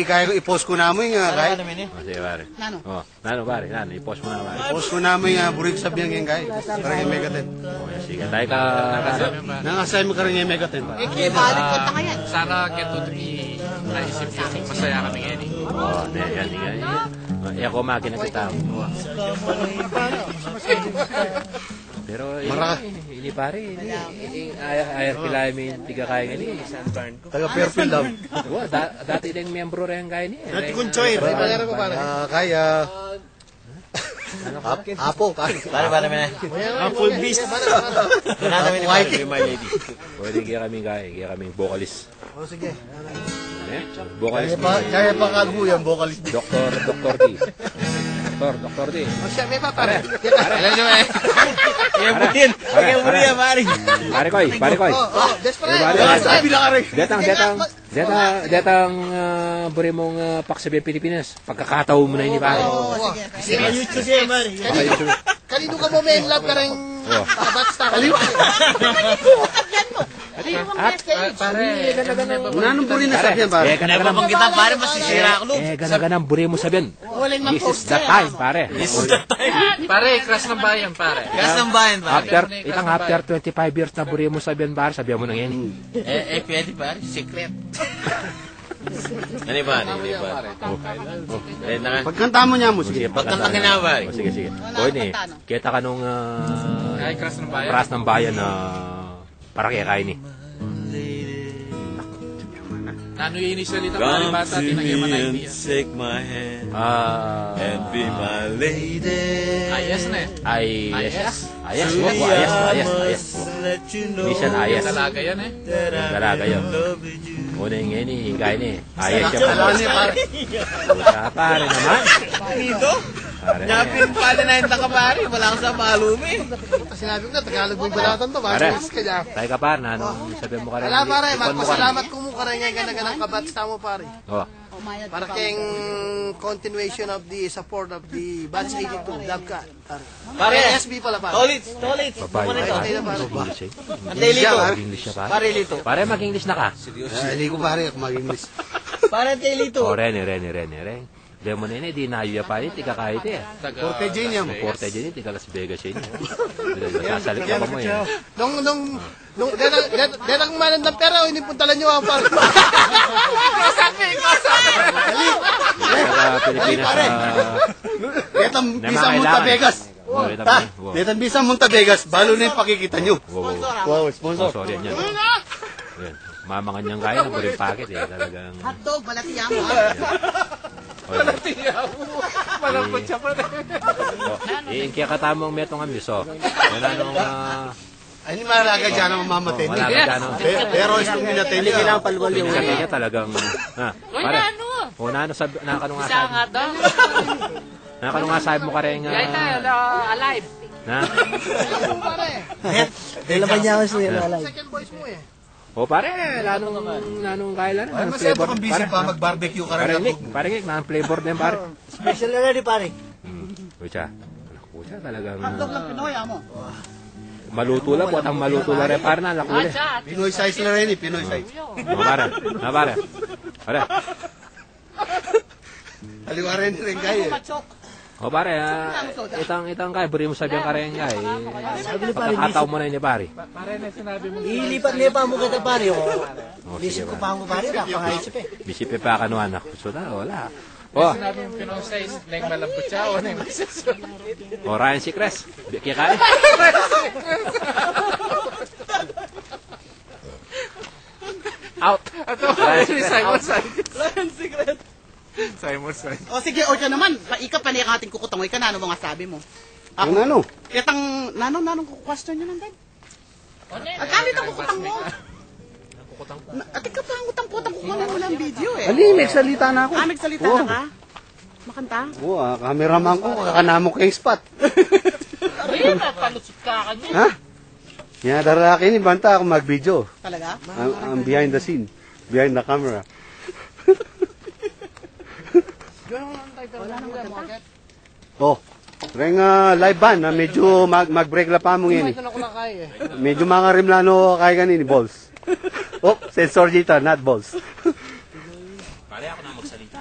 [SPEAKER 1] kaya ko i-post ko namin nga, kaya.
[SPEAKER 3] Oh, sige pare.
[SPEAKER 6] Nano?
[SPEAKER 3] Oh, nano pare, nano, i-post mo na pare.
[SPEAKER 1] I-post ko namin nga, puri sabihan ngayon, kaya. Para yung Megaten.
[SPEAKER 3] Oh, sige, tayo ka.
[SPEAKER 1] Nangasay mo ka rin yung Megaten, pare.
[SPEAKER 6] Balik ko pa kaya.
[SPEAKER 2] Sana get to be naisip yun. Masaya kami ngayon eh.
[SPEAKER 3] Oh, yan, yan. Ako makina kita. Pero ini pare, ini ayar pilay mi tiga kaya ngani sunburn ko.
[SPEAKER 1] Taga Fairfield daw.
[SPEAKER 3] Wa dati ding miyembro rin kaya ni.
[SPEAKER 5] Dati kong choy. Bayaran ko pare.
[SPEAKER 1] Kaya. Apo, kaya.
[SPEAKER 8] Para na.
[SPEAKER 5] Full beast.
[SPEAKER 3] My lady. Pwede kaya kami vocalist.
[SPEAKER 5] O sige.
[SPEAKER 3] Vocalist.
[SPEAKER 1] Kaya pa kaguyang vocalist.
[SPEAKER 3] Dr. D. Dr. D.
[SPEAKER 5] Siya may pa pare.
[SPEAKER 3] Alam nyo eh.
[SPEAKER 8] Kaya butin. Kaya butin pare.
[SPEAKER 3] Pare koy.
[SPEAKER 5] Desperate.
[SPEAKER 1] Sabi na ka rin.
[SPEAKER 3] Detang buri mong paksabi Pilipinas. Pagkakataw mo na ini pare.
[SPEAKER 5] Sige, YouTube siya pare. Kanino ka mo may love ka rin batsta. Kaliwa.
[SPEAKER 3] Pare,
[SPEAKER 1] Nanong puri na sabihan, pare.
[SPEAKER 3] ganang
[SPEAKER 8] kita pare, masisira ako.
[SPEAKER 3] ganang buri mo sabihan. This is the time, pare.
[SPEAKER 2] Pare, crush ng bayan pare.
[SPEAKER 8] Gas ng bayan pare.
[SPEAKER 3] After 25 years na buri mo sabihan, pare, sabihan mo na yan.
[SPEAKER 8] Pwede pare, secret. Ano ba? Na.
[SPEAKER 1] Pagkanta mo niya mo, sige.
[SPEAKER 8] Pagkanta ka na, pare.
[SPEAKER 9] Sige, sige.
[SPEAKER 6] Wala
[SPEAKER 9] O,
[SPEAKER 6] akong
[SPEAKER 9] ini.
[SPEAKER 6] kanta, no?
[SPEAKER 9] Kita ka nung
[SPEAKER 2] Ay, crash ng bayan.
[SPEAKER 9] Crash ng bayan na para kaya kain ni.
[SPEAKER 2] Ano yung inisalita mga bata, tinagyaman na idea.
[SPEAKER 8] Take my hand
[SPEAKER 9] Ah,
[SPEAKER 8] be my lady.
[SPEAKER 2] Ayas na eh.
[SPEAKER 9] ayas. Ayas. Ayas.
[SPEAKER 8] Let you know
[SPEAKER 9] Mission ayas.
[SPEAKER 2] Dalaga yan eh.
[SPEAKER 9] Dalaga yun. Una yung ini, hingay ni. Ayas siya
[SPEAKER 1] Wala
[SPEAKER 9] pala.
[SPEAKER 1] niya, pare.
[SPEAKER 9] Puta, pare naman.
[SPEAKER 8] dito.
[SPEAKER 9] Pare na yan.
[SPEAKER 8] Napin pala na yung takapari. Wala kang sa malumi.
[SPEAKER 5] Sinabi ko na, Tagalog mo yung balatan to.
[SPEAKER 9] Pare,
[SPEAKER 5] Bakit ka niya?
[SPEAKER 9] tayo ka par na anong sabi mo ka rin.
[SPEAKER 5] Wala pare,
[SPEAKER 9] Ipon mo ka rin.
[SPEAKER 5] magpasalamat ko mo ka rin nga ganang kabats mo pare.
[SPEAKER 9] Oh,
[SPEAKER 6] Umayad
[SPEAKER 5] Para
[SPEAKER 6] ka.
[SPEAKER 5] kayong continuation of the support of the Batch 82, Dabka.
[SPEAKER 8] Pare.
[SPEAKER 5] SB pala pare.
[SPEAKER 8] Tolits.
[SPEAKER 9] babae.
[SPEAKER 5] Ay,
[SPEAKER 9] Pare,
[SPEAKER 5] na, pare.
[SPEAKER 9] English eh.
[SPEAKER 8] Antay lito.
[SPEAKER 9] English siya pare.
[SPEAKER 8] Pare lito.
[SPEAKER 9] Pare, mag-English na ka.
[SPEAKER 1] Hindi ko pare, ako mag-English.
[SPEAKER 8] Pare antay lito.
[SPEAKER 9] O, Rene. Demo na yun, di nayo ya pa rin, tika kahit eh.
[SPEAKER 1] Porte Jane yan.
[SPEAKER 9] Porte dyan, tika Las Vegas yun. Sasalit ka pa mo yan.
[SPEAKER 5] Nung denang manan ng pera, inipuntalan nyo ako pare.
[SPEAKER 9] Taga Pilipinas sa...
[SPEAKER 1] Netang
[SPEAKER 9] Na
[SPEAKER 1] Bisa
[SPEAKER 9] mga
[SPEAKER 1] Monta
[SPEAKER 9] kailangan.
[SPEAKER 1] Vegas.
[SPEAKER 9] Oh, ito ba? Wow.
[SPEAKER 1] Netang Bisa Monta Vegas. Balo na yung pakikita nyo.
[SPEAKER 9] Wow.
[SPEAKER 1] Wow, sponsor.
[SPEAKER 9] Oh, sorry yan. Yan. Mamangan niyang kaya ng buling packet eh. Talagang...
[SPEAKER 6] Hotdog, balatiya mo.
[SPEAKER 2] Malambot siya pa rin.
[SPEAKER 9] Kaya katamang metong amis, oh. Yan anong...
[SPEAKER 1] Ay, hindi malaga dyan ang mamamatay.
[SPEAKER 9] Wala ka dyan, oh.
[SPEAKER 1] Pero itong pinatay niya.
[SPEAKER 5] Kailangan palwal
[SPEAKER 9] Ibig sabihin niya talagang... Pare. O, sabi... Nakano nga sabi... Nakano nga sabi mo ka rin...
[SPEAKER 2] alive.
[SPEAKER 9] Na?
[SPEAKER 5] Dalaman niya ako sa second voice mo eh.
[SPEAKER 9] O, pare, lanong kailan?
[SPEAKER 1] Ay,
[SPEAKER 9] Anong
[SPEAKER 1] masyado
[SPEAKER 9] flavor?
[SPEAKER 1] kang busy pa, mag-barbecue ka
[SPEAKER 9] Pare,
[SPEAKER 1] rin
[SPEAKER 9] Nick.
[SPEAKER 1] ako.
[SPEAKER 9] Pare, Nick. Nang flavor din, pare.
[SPEAKER 5] Special na ready pare.
[SPEAKER 9] Kucha. Kucha, talagang...
[SPEAKER 6] Hotdog lang Pinoy, amo.
[SPEAKER 9] Maluto lang po. Ang maluto lang rin. Pare na, lakuli.
[SPEAKER 1] Pinoy size na rin eh, Pinoy size.
[SPEAKER 9] O, pare. Na, pare. Pare.
[SPEAKER 1] Aliwa rin rin kayo eh.
[SPEAKER 9] O, pare. Itang kaya. Buri mo sabihan ka rin kaya. Pagkakataw mo na yun, pare.
[SPEAKER 2] Pare na sinabi mo.
[SPEAKER 5] Ilipat-lipa mo kita pare.
[SPEAKER 9] O, sige
[SPEAKER 5] Isip ko
[SPEAKER 9] ba.
[SPEAKER 5] pa ako pare, napangaisip eh.
[SPEAKER 9] Bisipe pa ka nuan ako. So, wala. O,
[SPEAKER 2] Sinabi mo pinonsay, nang malambot siya o nang masusunod.
[SPEAKER 9] o, Ryan Secrets. Kaya kaya. Out.
[SPEAKER 2] Simon Sanchez. Simon Sanchez.
[SPEAKER 6] O sige, o ka naman. Ika pa niya ating kukutangoy ka na. Ano mga sabi mo?
[SPEAKER 1] Ang ano?
[SPEAKER 6] Itang, nanong question nyo nandun? At gamit ang kukutang mo. At ikaw pa ang utang-putang kukunan mo ng video eh.
[SPEAKER 1] Ali, nagsalita na ako.
[SPEAKER 6] Nagsalita na ka? Makanta?
[SPEAKER 1] Oo, cameraman ko, kakanamok yung spot.
[SPEAKER 2] Ayun, palusot ka kanya.
[SPEAKER 1] Ha? Yan, daraki ni Banta ako mag-video.
[SPEAKER 6] Talaga?
[SPEAKER 1] Ang behind the scene. Behind the camera. Oh, ring live band na medyo mag-break la pa mo ngini. Medyo mga rimlano kay ganin ni balls. Oh, sensor dito, not balls.
[SPEAKER 9] Pare, ako na magsalita.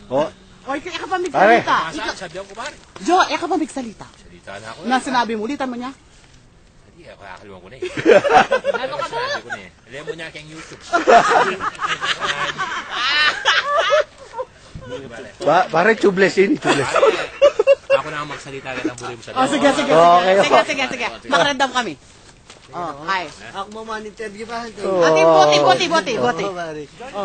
[SPEAKER 1] Oh,
[SPEAKER 6] Oy, kaya ka pa
[SPEAKER 1] Pare.
[SPEAKER 6] magsalita.
[SPEAKER 9] Sabi ako, pare.
[SPEAKER 6] Jo, ka pa magsalita.
[SPEAKER 9] Salita na ako.
[SPEAKER 6] Na sinabi mo, ulitan mo niya.
[SPEAKER 9] Hindi, ako kakaliwan ko na eh.
[SPEAKER 2] Ano ka ba?
[SPEAKER 9] Sabi ko na eh. Alam mo niya kayong YouTube.
[SPEAKER 1] pare tubeless yun, tubeless.
[SPEAKER 9] Ako na ang magsalita agad ang buri mo sabi.
[SPEAKER 6] Oh, sige.
[SPEAKER 1] Okay.
[SPEAKER 6] Sige. Makarandam kami. Oh, hi.
[SPEAKER 5] Ako mama-interview pa.
[SPEAKER 6] Ati, boti.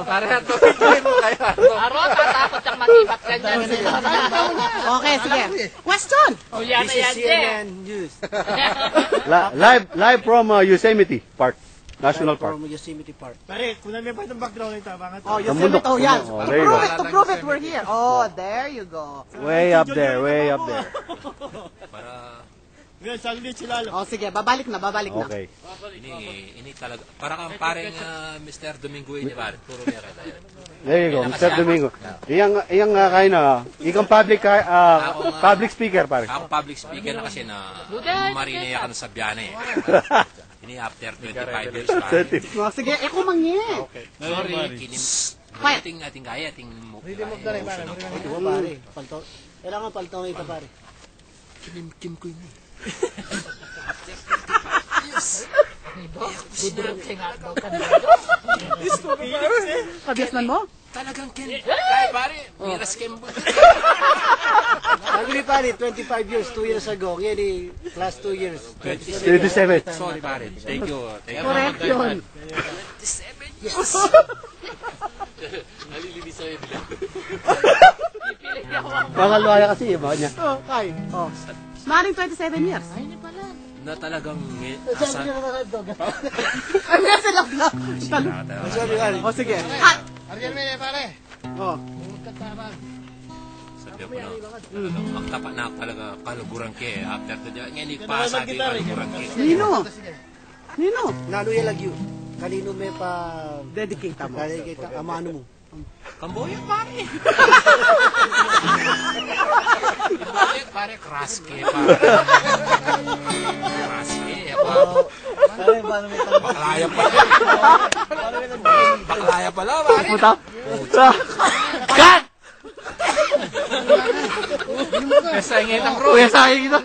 [SPEAKER 2] Pare, tuloy mo kayo. Aro, tatakot siyang mag-ipat ka dyan.
[SPEAKER 6] Okay, sige. Question!
[SPEAKER 2] O yan na yan, Jen.
[SPEAKER 5] News.
[SPEAKER 1] Live from Yosemite Park. National Park.
[SPEAKER 5] From Yosemite Park. Pare, kung namin pa itong background ito, bakit?
[SPEAKER 6] Oh, Yosemite. Oh, yan.
[SPEAKER 1] Oh, there you
[SPEAKER 6] To prove it, we're here. Oh, there you go.
[SPEAKER 1] Way up there.
[SPEAKER 9] Para,
[SPEAKER 5] Ngayon, saglit sila.
[SPEAKER 6] Oh, sige, babalik na.
[SPEAKER 1] Okay.
[SPEAKER 9] ini talaga, para kang pareng Mr. Domingo ini, pare. Puro niya kaya.
[SPEAKER 1] There you go, Mr. Domingo. Iyang kayo na, ikang public speaker, pare.
[SPEAKER 9] Ako public speaker na kasi na marinaya ka na sa biyane eh. Ini after 25 years, pare.
[SPEAKER 6] Oh, sige, ako mangye.
[SPEAKER 9] Sorry,
[SPEAKER 6] Quiet.
[SPEAKER 9] ating kaya, ating
[SPEAKER 5] Hindi mo pare. Palto. Kailangan palto ito pare.
[SPEAKER 9] Kim ko yun.
[SPEAKER 6] Kabiasman mo?
[SPEAKER 4] Talagang Kaya pare, miras kembo.
[SPEAKER 5] Sabi ni pare, 25 years, 2 years ago. Ngayon eh, last 2 years.
[SPEAKER 1] 27.
[SPEAKER 4] Sorry pare, thank you.
[SPEAKER 6] Correct yun.
[SPEAKER 3] Nalilibis sa'yo bilang.
[SPEAKER 1] Pangalwaya kasi, iba niya.
[SPEAKER 5] Oh, kay. Oh.
[SPEAKER 6] Maring 27 years.
[SPEAKER 4] Na talagang
[SPEAKER 5] Sabi niya naman ang dog.
[SPEAKER 6] Ang nasa loob na.
[SPEAKER 5] Sorry, pare.
[SPEAKER 1] O sige.
[SPEAKER 5] Ariel Mene, pare.
[SPEAKER 1] Oh.
[SPEAKER 4] sabi ko na, talagang magtapa na ako talaga kaluguran ke. After to dyan, ngayon ipasabi kaluguran ke.
[SPEAKER 6] Nino? Nino?
[SPEAKER 5] Naluya lagyo. Kanino may pa...
[SPEAKER 6] Dedicate mo.
[SPEAKER 5] Dedicate ka. Ama ano mo?
[SPEAKER 4] Kamboyan pare. Kamboyan pare, kraske pare. Kraske,
[SPEAKER 5] Pare, paano may tanong?
[SPEAKER 4] baklaya pala. Baklaya pala pare.
[SPEAKER 1] Puta. Cut!
[SPEAKER 4] Nasangit ang ro.
[SPEAKER 1] Kuya sayang ito.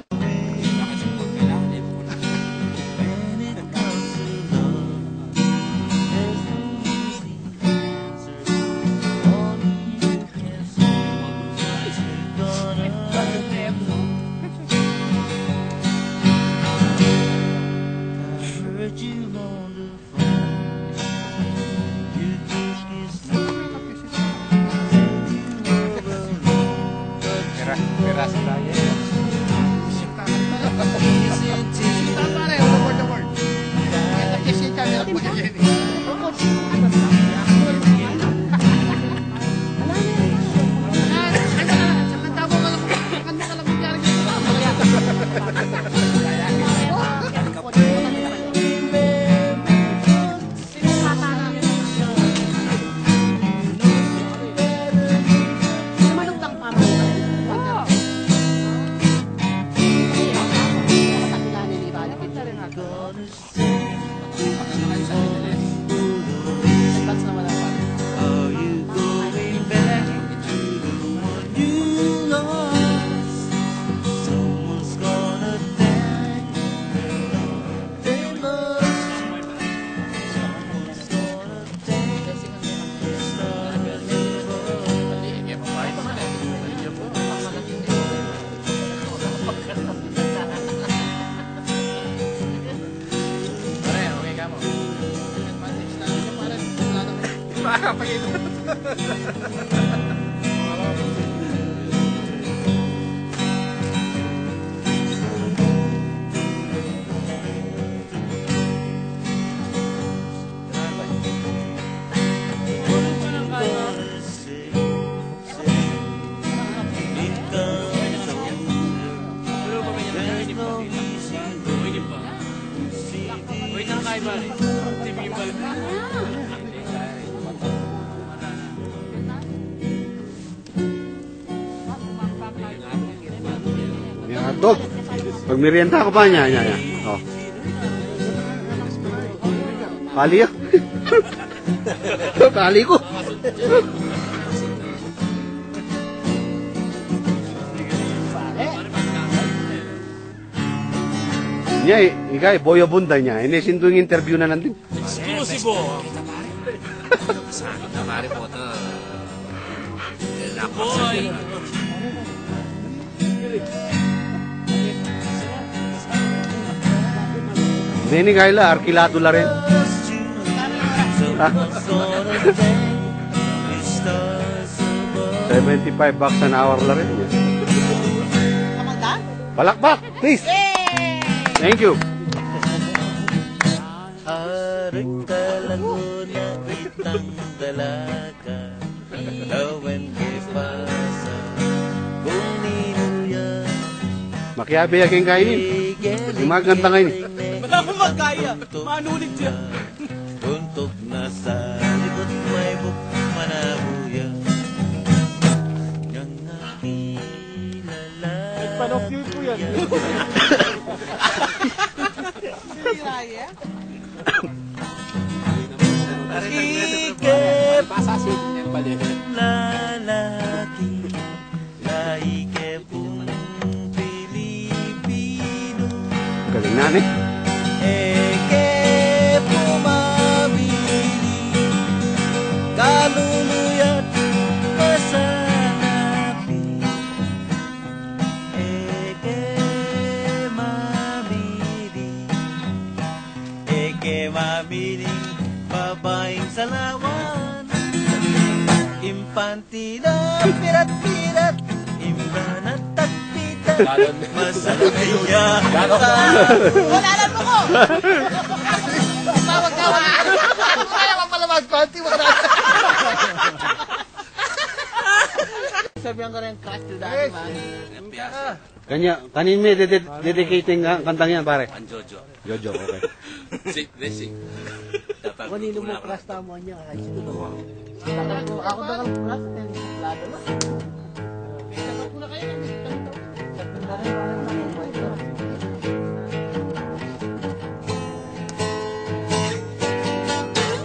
[SPEAKER 1] Dog. Pag merienda ko pa niya. Oh. Kali ya. Kali ko. Niya, ikay, boyo bunda niya. Ini sinto yung interview na nantin.
[SPEAKER 2] Exclusive.
[SPEAKER 4] Sakit na pare po ito.
[SPEAKER 2] Boy.
[SPEAKER 1] Ini Kayla, arkilato la rin. Ah. $75 an hour la rin. Palakpak, please. Thank you.
[SPEAKER 8] Harang kalanguna itang dalaga Lawan kay pasa Kung ninuya
[SPEAKER 1] Makiabi yakin kainin. Yung maganda ngayon.
[SPEAKER 2] Wala akong magkaya. Manulit siya.
[SPEAKER 8] Tuntok na sa likod may manabuya Yang nakilala
[SPEAKER 5] Panokyo po yan.
[SPEAKER 6] Raya?
[SPEAKER 8] Ikep lalaki Laikepong Pilipino
[SPEAKER 1] Galing na eh.
[SPEAKER 8] Eke pumabili Kaluluyan Dumamiling babaeng salawan, impantila, pirat-pirat, imban at tagpitan, masalaya
[SPEAKER 6] Wala lang mo ko! Tawag ka ba? Kaya ka pala mag-panty, wala. Sabihan ko rin crack to dati, man.
[SPEAKER 1] Kanin may dedicating kantang yan, pare.
[SPEAKER 4] Ang Jojo.
[SPEAKER 1] Jojo, okay.
[SPEAKER 4] Safe blessing. Dapat
[SPEAKER 6] Kanino mo crush tamo niya? Ako daw ang crush, lado na. Sagot ko na kayo. Sagot na rin, parang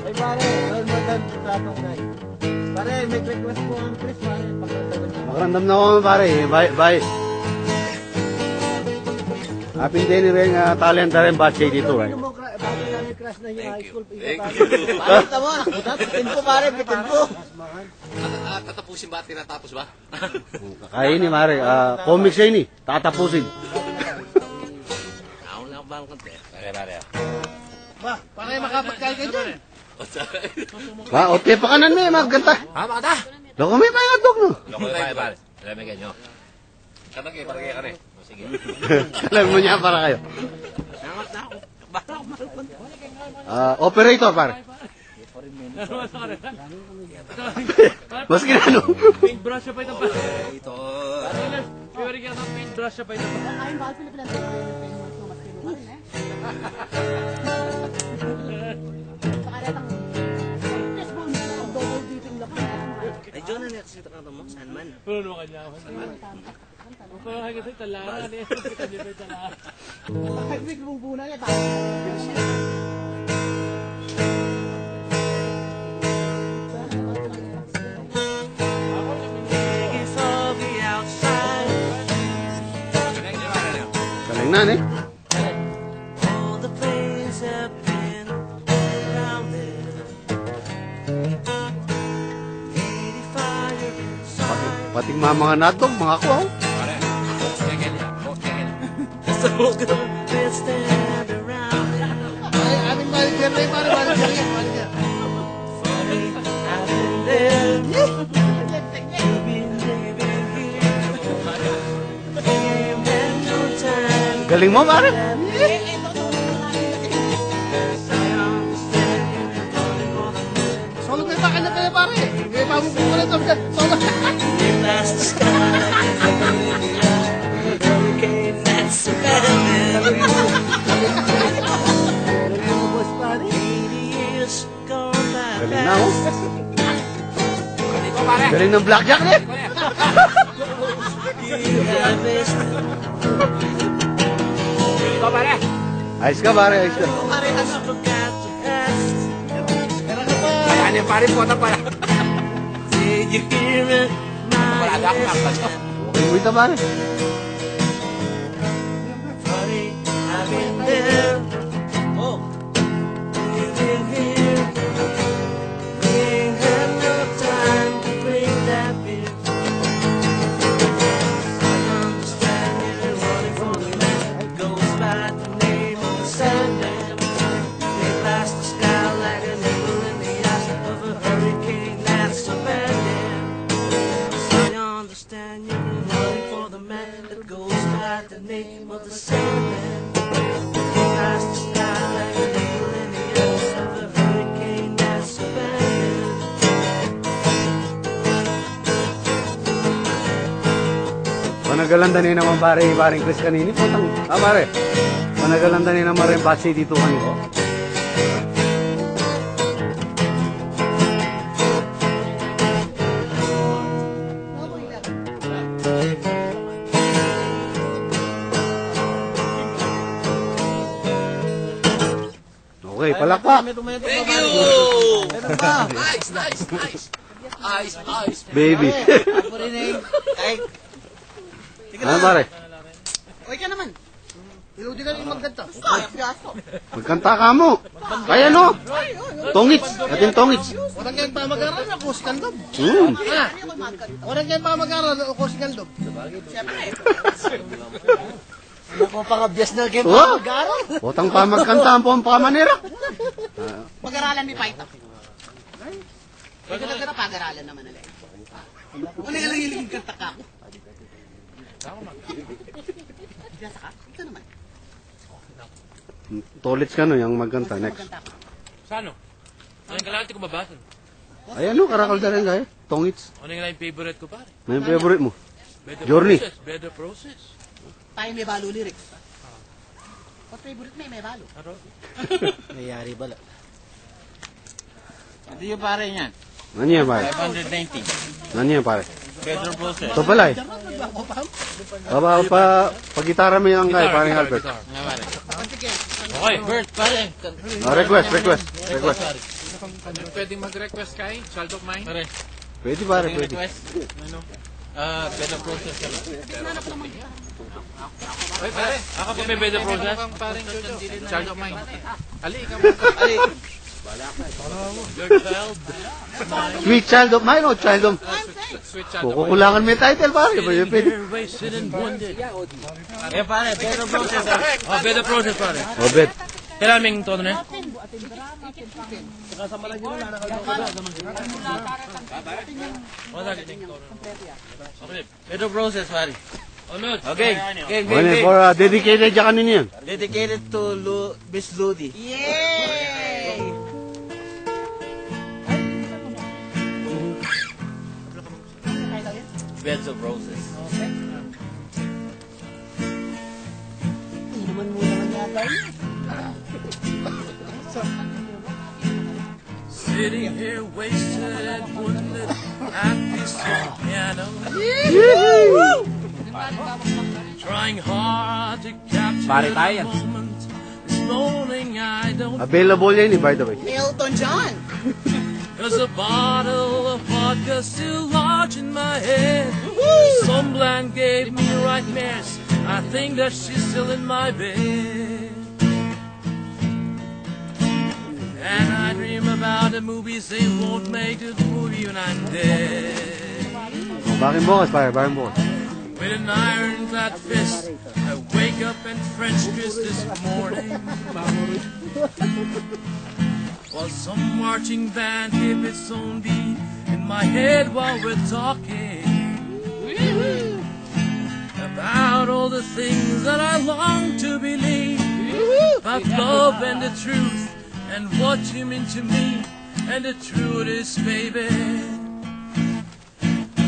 [SPEAKER 6] ay pare, well done sa tatong na. Pare, may request po ang Chris, pare.
[SPEAKER 1] Makaramdam na ako, pare. Bye. Happy day ni rin, talenta rin, batch dito, right?
[SPEAKER 6] Bago namin crush na yung high school.
[SPEAKER 4] Thank you.
[SPEAKER 6] Pare, tamo, bitin po pare, bitin po.
[SPEAKER 3] Tatapusin ba? Tinatapos ba?
[SPEAKER 1] Kaya ni, pare. Comics yan, tatapusin.
[SPEAKER 3] Ako lang ba ang konti?
[SPEAKER 4] Pare.
[SPEAKER 6] Ba, pare makapagkal ka dyan.
[SPEAKER 1] Ote pa kanan may, magkanta.
[SPEAKER 4] Makata!
[SPEAKER 1] Loko may pa yung dog, no?
[SPEAKER 4] Loko tayo, pare. Alam nyo.
[SPEAKER 3] Katag eh, parang kaya ka rin. Sige.
[SPEAKER 1] Alam mo niya para kayo. Operator, pare. Mas kinano.
[SPEAKER 2] Paintbrush siya pa ito pa.
[SPEAKER 4] Ito.
[SPEAKER 2] Pwede ka ng paintbrush siya pa ito pa.
[SPEAKER 6] Ay, mahal Pilipinas.
[SPEAKER 3] Ay, John, ano yung kanta mo? Saan man?
[SPEAKER 2] Puno ka niya. Ang parang kasi talangan eh. Kita niyo ba yung talangan?
[SPEAKER 6] Bakit may bubuna niya?
[SPEAKER 1] Galing na, eh.
[SPEAKER 8] All the planes have been grounded. 85 inside.
[SPEAKER 1] Pating mga natog, mga kuwaw.
[SPEAKER 4] Pare.
[SPEAKER 8] We'll stand around it.
[SPEAKER 6] Ay, aming manager na yung manager yan.
[SPEAKER 8] Funny, I've been there. You've been living here. Ain't had no time.
[SPEAKER 1] Galing mo, pare.
[SPEAKER 8] I understand you're running for the moon.
[SPEAKER 6] Solo kayo bakit na kayo pare? May pamumukulan ito. Solo.
[SPEAKER 8] You blast the sky like a hurricane that's abandoned. 80 years gone by
[SPEAKER 1] Galing na, oh.
[SPEAKER 8] fast.
[SPEAKER 1] Galing ng blackjack, eh.
[SPEAKER 8] You have missed
[SPEAKER 1] Ayos ka, pare. Ayos ka.
[SPEAKER 6] Pare, ano?
[SPEAKER 8] forgot the past.
[SPEAKER 6] Meron ka pa.
[SPEAKER 8] Did you hear it? My
[SPEAKER 1] Okay mo ito, pare.
[SPEAKER 8] funny, I've been there. Oh, you've been here. We ain't had no time to bring that beer. I understand you're running for the man that goes by the name of the Sandman. They blast the sky like an eagle in the eyes of a hurricane that's abandoned. So I understand you're running for the man that goes by the name of the Sandman. They blast the sky like an eagle in the eyes of a hurricane that's abandoned.
[SPEAKER 1] Panagalanda ni naman, pare. Paring Chris kanini. Putang. Pare. Panagalanda ni naman rin batch dito kanino. Okay, palakpak.
[SPEAKER 3] Thank you! Nice! Ice!
[SPEAKER 1] Baby.
[SPEAKER 6] Ako rin eh. Kahit.
[SPEAKER 1] Ano, pare?
[SPEAKER 6] Okay ka naman. Iludi ka rin magkanta. Gasto.
[SPEAKER 1] Magkanta ka mo. Kaya no? Tongits. Ating tongits.
[SPEAKER 6] Walang kayong pamag-aral na ako si Kaldob. Ha? Walang kayong pamag-aral na ako si Kaldob. Siyempre.
[SPEAKER 5] Ako pang-abyas na kayo
[SPEAKER 1] Oh!
[SPEAKER 5] mag-aaral.
[SPEAKER 1] Botang pa magkanta ang pamanira.
[SPEAKER 6] Pag-aralan ni Paita. Ay, ganda pag-aralan naman nila. Ano nga lang hiling kanta ka ako? Biyasa ka? Ikaw naman.
[SPEAKER 1] Tolits ka no, yung magkanta. Next.
[SPEAKER 6] Magkanta ka.
[SPEAKER 2] Sano? Ano yung kalahati ko babatan?
[SPEAKER 1] Ay ano, karakal na rin kaya. Tongits.
[SPEAKER 2] Ano yung favorite ko pare?
[SPEAKER 1] Ano yung favorite mo?
[SPEAKER 2] Better
[SPEAKER 1] Journey.
[SPEAKER 2] Process. Better process.
[SPEAKER 6] Tayo may balo lyrics. What favorite may balo?
[SPEAKER 2] Ano?
[SPEAKER 5] Mayari bala.
[SPEAKER 3] Ito yung pare niyan.
[SPEAKER 1] Ano yan pare?
[SPEAKER 3] 590.
[SPEAKER 1] Ano yan pare?
[SPEAKER 3] Better process.
[SPEAKER 1] Ito pala eh. Pag-gitara mo yan kaya, parang Albert.
[SPEAKER 3] Nga pare.
[SPEAKER 2] Okay.
[SPEAKER 3] Bert, pare.
[SPEAKER 1] Request.
[SPEAKER 4] Pwedeng mag-request kay Child of Mine?
[SPEAKER 3] Pare.
[SPEAKER 1] Pwede pare, pwede.
[SPEAKER 3] Request. Better process ka lang.
[SPEAKER 4] Ay, pare.
[SPEAKER 2] Ako pa may better process.
[SPEAKER 4] Mukhang parang Child of Mine. Ali, ikaw mo. Ali.
[SPEAKER 2] Your child.
[SPEAKER 1] Sweet Child of Mine o Child of...
[SPEAKER 4] Sweet Child of Mine.
[SPEAKER 1] Kukulangan mo yung title pare. Pwede.
[SPEAKER 2] Here, wasted and wounded.
[SPEAKER 3] Eh pare, better process.
[SPEAKER 2] Oh, better process pare.
[SPEAKER 1] O bet.
[SPEAKER 2] Kailan may tono na yan?
[SPEAKER 3] Better process, pare.
[SPEAKER 2] Onod.
[SPEAKER 3] Okay.
[SPEAKER 1] Ano for dedicated dyan kanina yan.
[SPEAKER 3] Dedicated to Miss Ludi.
[SPEAKER 6] Yay!
[SPEAKER 3] Beds of Roses.
[SPEAKER 5] Inuman mo naman yata yun.
[SPEAKER 2] Sitting here wasted and wounded at this piano. Trying hard to capture
[SPEAKER 9] Pare tayo
[SPEAKER 2] the
[SPEAKER 9] yan.
[SPEAKER 2] moment. This morning I don't
[SPEAKER 1] Available yan eh, by the way.
[SPEAKER 6] Elton John!
[SPEAKER 2] Cause a bottle of vodka still lodged in my head. Some bland gave me nightmares. I think that she's still in my bed. And I dream about the movies they won't make the movie when I'm dead.
[SPEAKER 1] Bakit bukas pare, bakit bukas?
[SPEAKER 2] With an ironclad fist, I wake up and French kiss this morning. While some marching band keep its own beat in my head while we're talking about all the things that I long to believe, about love and the truth and what you mean to me. And the truth is, baby,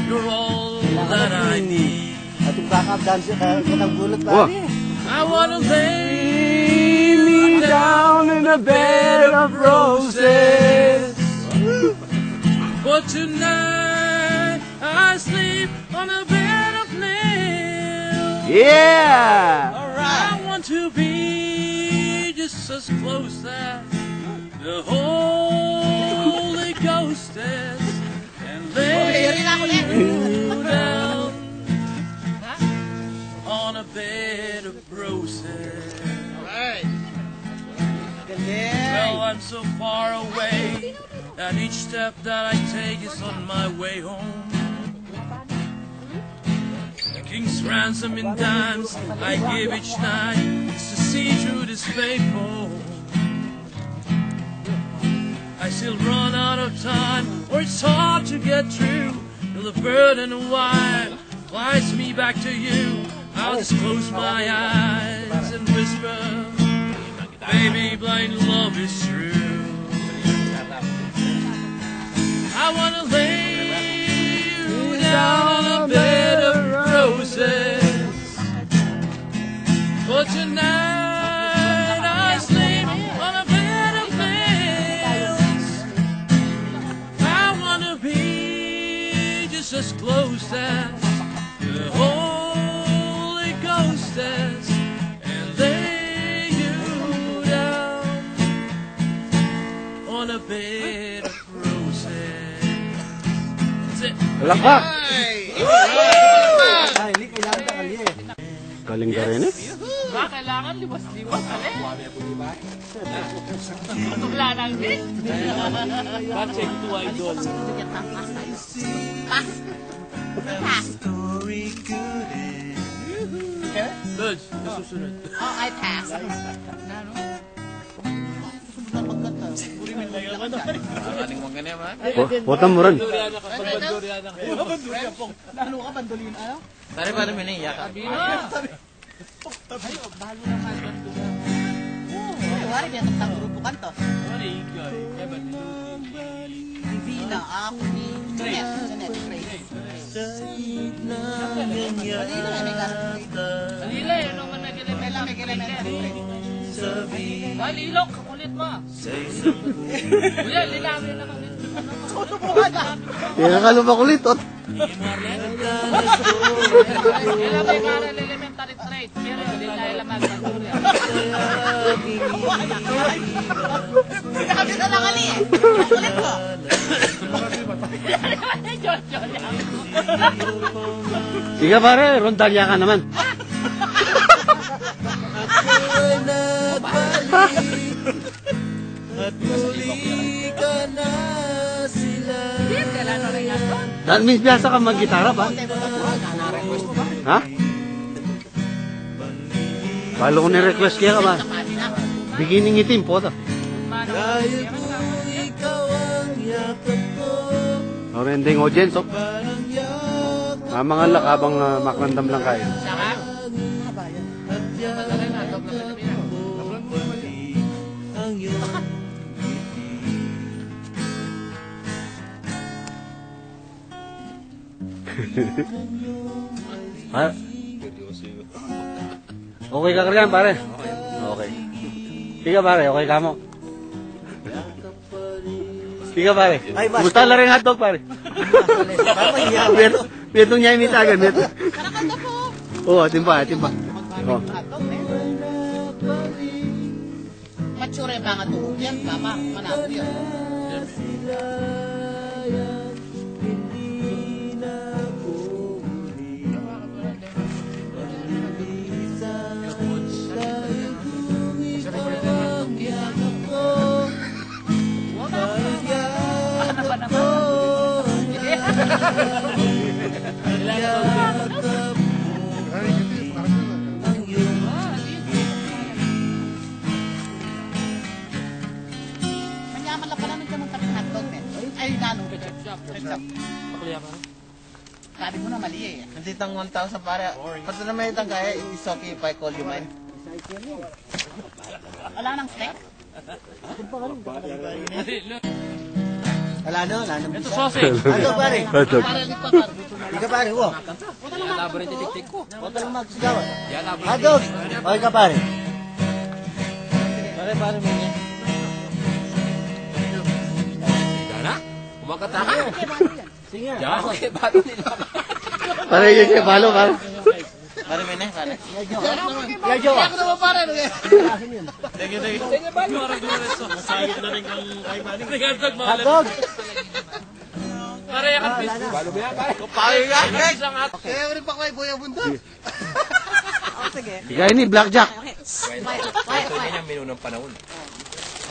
[SPEAKER 2] you're all that I need.
[SPEAKER 5] Ating backup dancer ka ng bulot
[SPEAKER 1] Oh.
[SPEAKER 5] pare.
[SPEAKER 2] I wanna lay me down in a bed of roses, but tonight I sleep on a bed of nails.
[SPEAKER 1] Yeah!
[SPEAKER 2] I want to be just as close as the Holy Ghost is, and lay you down on a bed of roses. Well, I'm so far away that each step that I take is on my way home. The king's ransom in dimes I give each night is to see through this faithful. I still run out of time, or it's hard to get through. Till the burden of wire flies me back to you. I'll just close my eyes and whisper, baby, blind love is true. I wanna lay you down on a bed of roses, but tonight I sleep on a bed of nails. I wanna be just as close as the Holy Ghost is, and lay you down on a bed of roses. That's it.
[SPEAKER 1] Palakpak!
[SPEAKER 5] Ay, hindi kailangan ka kali eh.
[SPEAKER 1] Galing ka rin eh.
[SPEAKER 6] Ba, kailangan liwas-liwas ulit. Wala nang din.
[SPEAKER 2] Check to idol.
[SPEAKER 6] Pass. Pass.
[SPEAKER 8] Story good.
[SPEAKER 6] ka?
[SPEAKER 2] Lods, susunod.
[SPEAKER 6] Oh, I pass.
[SPEAKER 3] Aling mga ganyan, man.
[SPEAKER 1] Putan mo rin.
[SPEAKER 2] Banduriana ka, banduriana ka.
[SPEAKER 6] Lalo ka bandolin, ano?
[SPEAKER 3] Pare, paano may naiyak ka?
[SPEAKER 6] Wari, biya tagtang grupo kanto.
[SPEAKER 2] Ano ikay? Evan,
[SPEAKER 6] Divina, ako ni Janet, Grace. Malilo, may garang
[SPEAKER 2] Alila, yun naman nag-elementary.
[SPEAKER 6] may elementary.
[SPEAKER 2] Ay, Lilok, kakulit mo. Kuya, lilawin na kami.
[SPEAKER 1] Kaya ka lumakulit. Oh.
[SPEAKER 2] Kailan may karal elementary trade? Pero hindi tayo lamag banduriana.
[SPEAKER 6] Sinabi na lang ali eh. Ulit ko.
[SPEAKER 1] Sige pare, rondalya ka naman.
[SPEAKER 8] At muli ka na sila.
[SPEAKER 1] That means biyasa ka mag-gitara ba? Ha? Balo ko ni-request kaya ka ba? Beginning itim po to.
[SPEAKER 8] Dahil kung ikaw ang yakap ko,
[SPEAKER 1] Orending audience, oh.
[SPEAKER 8] parang yakap
[SPEAKER 1] Mga lakabang maklandam lang kayo.
[SPEAKER 8] at yakap mo muli ang iyong
[SPEAKER 1] Ha? Okay ka karyan, pare? Okay. Sige pare, okay ka mo? Sige pare. Gusto na rin hotdog pare. Meto niya initagan, meto. Oo, timpa. Oh.
[SPEAKER 6] Matsure ba nga tuhog yan? Tama, manalo yun. Manyaman lang pala nagkamang kaming hotdog, men. Ay, nanong ketchup.
[SPEAKER 2] Pakuliya ka na?
[SPEAKER 6] Sabi mo na mali eh.
[SPEAKER 3] Nanditang 1,000 pare. Pati na may itang kaya, it's okay if I call you mine.
[SPEAKER 6] Wala nang steak?
[SPEAKER 5] Wala nang
[SPEAKER 2] Ito sausage.
[SPEAKER 5] Ano pare?
[SPEAKER 1] Hotdog.
[SPEAKER 5] Ika pare, wo.
[SPEAKER 2] Labo rin titik ko.
[SPEAKER 5] Huwag ka lang magsigawan.
[SPEAKER 2] Labo rin
[SPEAKER 5] Hotdog! Okay ka pare? Pare mo niya.
[SPEAKER 2] Gana? Kumakata ka?
[SPEAKER 5] Sige.
[SPEAKER 2] Diyan, okay, bago nila.
[SPEAKER 1] Pare, yun siya, balo pare.
[SPEAKER 3] Pare, may na, pare.
[SPEAKER 5] Yajo.
[SPEAKER 6] Ako naman pare.
[SPEAKER 3] Thank you.
[SPEAKER 2] Sige, bago.
[SPEAKER 5] Masayot na rin kang kay Manning.
[SPEAKER 2] Hotdog mo.
[SPEAKER 5] Hotdog!
[SPEAKER 2] Pare, yakan fish.
[SPEAKER 3] Pare ka?
[SPEAKER 2] Isang hot.
[SPEAKER 6] Kaya rin pa ko ay Boya Bunda.
[SPEAKER 1] Ika ini, blackjack.
[SPEAKER 9] Ito din yung menu ng panahon.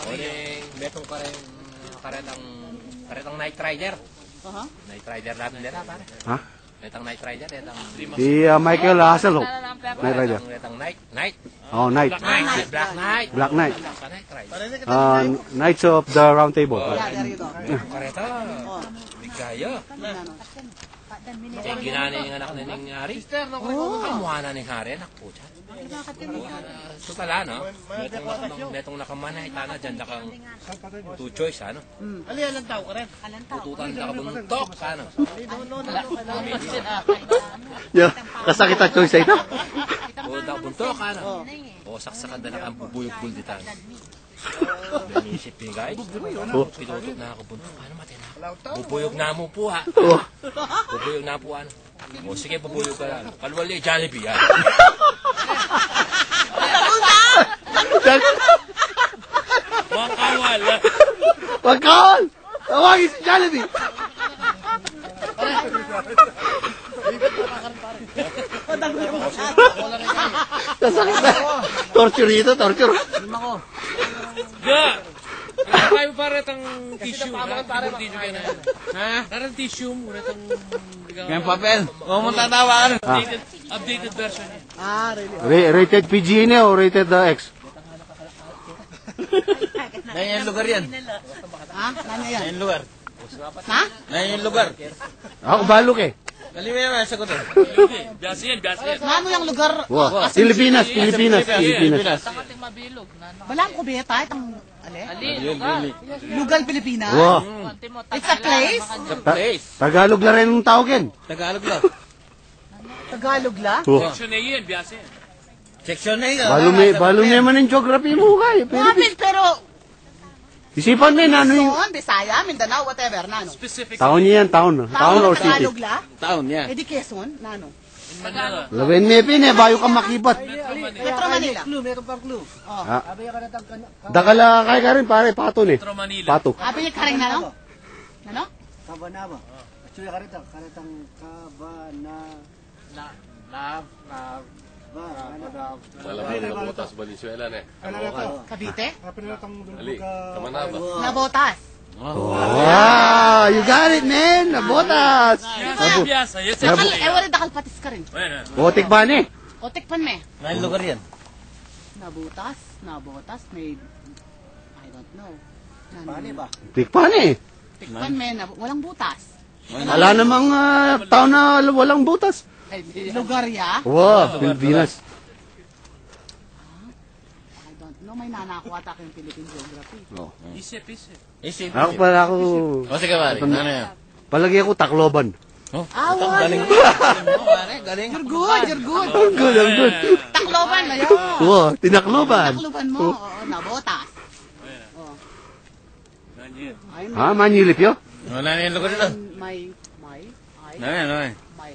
[SPEAKER 9] Uling, metong karetang Night Rider. Night Rider natin nila, pare.
[SPEAKER 1] Ha?
[SPEAKER 9] Retang Night Rider, retang
[SPEAKER 1] Si Michael Hasselhoff. Night Rider.
[SPEAKER 9] retang Night.
[SPEAKER 1] Oh, Night.
[SPEAKER 9] Black Knight.
[SPEAKER 1] Black Knight.
[SPEAKER 9] Night Rider.
[SPEAKER 1] Knights of the Round Table.
[SPEAKER 9] Kareta. Bigaya. Yung ginani yung anak na ning Hari. Kamuha na ning Hari, anak po dyan. So pala, no? Metong nakamana, itana dyan na kang two choice, ano?
[SPEAKER 5] Ali, alang tao ka rin.
[SPEAKER 9] Tututan na kabuntok, ano?
[SPEAKER 1] Yeah, kasakit ang choice ito.
[SPEAKER 9] Tututan kabuntok, ano? O saksakan na kang bubuyog-bul ditan. Isip yung guys. Pitutot na ako buntok. Ano matina? Bubuyog na mo po, ha? Bubuyog na po, ano? O sige, bubuyog ka na. Kalwali, Jollibee, ha? Wakawal, ha?
[SPEAKER 1] Wagkawal! Tawagin si Jollibee! Kasakit na. Torture ito, torture.
[SPEAKER 2] Ga! kayo pare tang tissue. Tissue kayo na. Ha? Parang tissue mo.
[SPEAKER 3] Yung papel. Huwag mo tatawa ka.
[SPEAKER 2] Updated version niya.
[SPEAKER 1] Rated PG ini o rated X?
[SPEAKER 3] Yan yung lugar yan.
[SPEAKER 6] Ha? Nanya yan?
[SPEAKER 3] Yan yung lugar.
[SPEAKER 6] Ha?
[SPEAKER 3] Yan yung lugar.
[SPEAKER 1] Ako balok eh.
[SPEAKER 3] Dali mo naman, sagot eh.
[SPEAKER 2] Biyasa yan, biyasa yan.
[SPEAKER 6] Nano yung lugar?
[SPEAKER 1] Wow. Pilipinas.
[SPEAKER 6] Walang kubeta, itang, lugar Pilipinas?
[SPEAKER 1] Wow.
[SPEAKER 6] It's a place?
[SPEAKER 1] Tagalog la rin ang tawag yan.
[SPEAKER 3] Tagalog lang.
[SPEAKER 6] Tagalog la?
[SPEAKER 1] Wow.
[SPEAKER 2] Section A yan, biyasa yan.
[SPEAKER 3] Section na yun.
[SPEAKER 1] Balo may man yung geography mo kay.
[SPEAKER 6] Mabit, pero,
[SPEAKER 1] Isipan mo yun, ano yung...
[SPEAKER 6] Luzon, Bisaya, Mindanao, whatever, nano?
[SPEAKER 2] Specific.
[SPEAKER 1] Taon niya yan, taon. Taon or city.
[SPEAKER 6] Tagalog la?
[SPEAKER 3] Taon yan.
[SPEAKER 6] Eh di Quezon, nano?
[SPEAKER 2] In Manila.
[SPEAKER 1] Lawen may pin eh, bayo ka makipat.
[SPEAKER 6] Metro Manila.
[SPEAKER 1] Ah. Dakala kay ka rin pare, pato eh.
[SPEAKER 2] Metro Manila.
[SPEAKER 1] Pato.
[SPEAKER 6] Abi yung karing nano? Nano?
[SPEAKER 5] Kabanaba. Actually, karitang
[SPEAKER 6] Cavite?
[SPEAKER 4] Ali, Kamanaba.
[SPEAKER 6] Nabotas.
[SPEAKER 1] Wow, you got it man, nabotas.
[SPEAKER 2] Biyasa, yes,
[SPEAKER 6] Dakal,
[SPEAKER 2] section A.
[SPEAKER 6] wala dakal patis ka rin.
[SPEAKER 1] Botik ba ni?
[SPEAKER 6] Otik pan me.
[SPEAKER 3] Yan yung lugar yan.
[SPEAKER 6] Nabotas, may, I don't know. Paano ba?
[SPEAKER 1] Tik pa ni.
[SPEAKER 6] Tikpan me, walang butas.
[SPEAKER 1] Wala namang taon na walang butas.
[SPEAKER 6] Lugar ya?
[SPEAKER 1] Wow, Pilipinas.
[SPEAKER 6] I don't know, may nanako ata kayong Philippine Geography.
[SPEAKER 2] Isip, isip.
[SPEAKER 3] Isip.
[SPEAKER 1] Ako pala ako,
[SPEAKER 3] O sige pare, ano yan?
[SPEAKER 1] palagi ako Tacloban.
[SPEAKER 3] Galing mo pare, galing.
[SPEAKER 6] You're good, you're good.
[SPEAKER 1] I'm good, I'm good.
[SPEAKER 6] Tacloban na yun.
[SPEAKER 1] Wow, Tinacloban.
[SPEAKER 6] Tacloban mo, oo, nabotas.
[SPEAKER 2] Ganyan.
[SPEAKER 6] Ayun,
[SPEAKER 1] Ha, Manilip yo?
[SPEAKER 3] Wala na yung lugar nila.
[SPEAKER 6] may,
[SPEAKER 3] Ano yan, ano yan?
[SPEAKER 6] may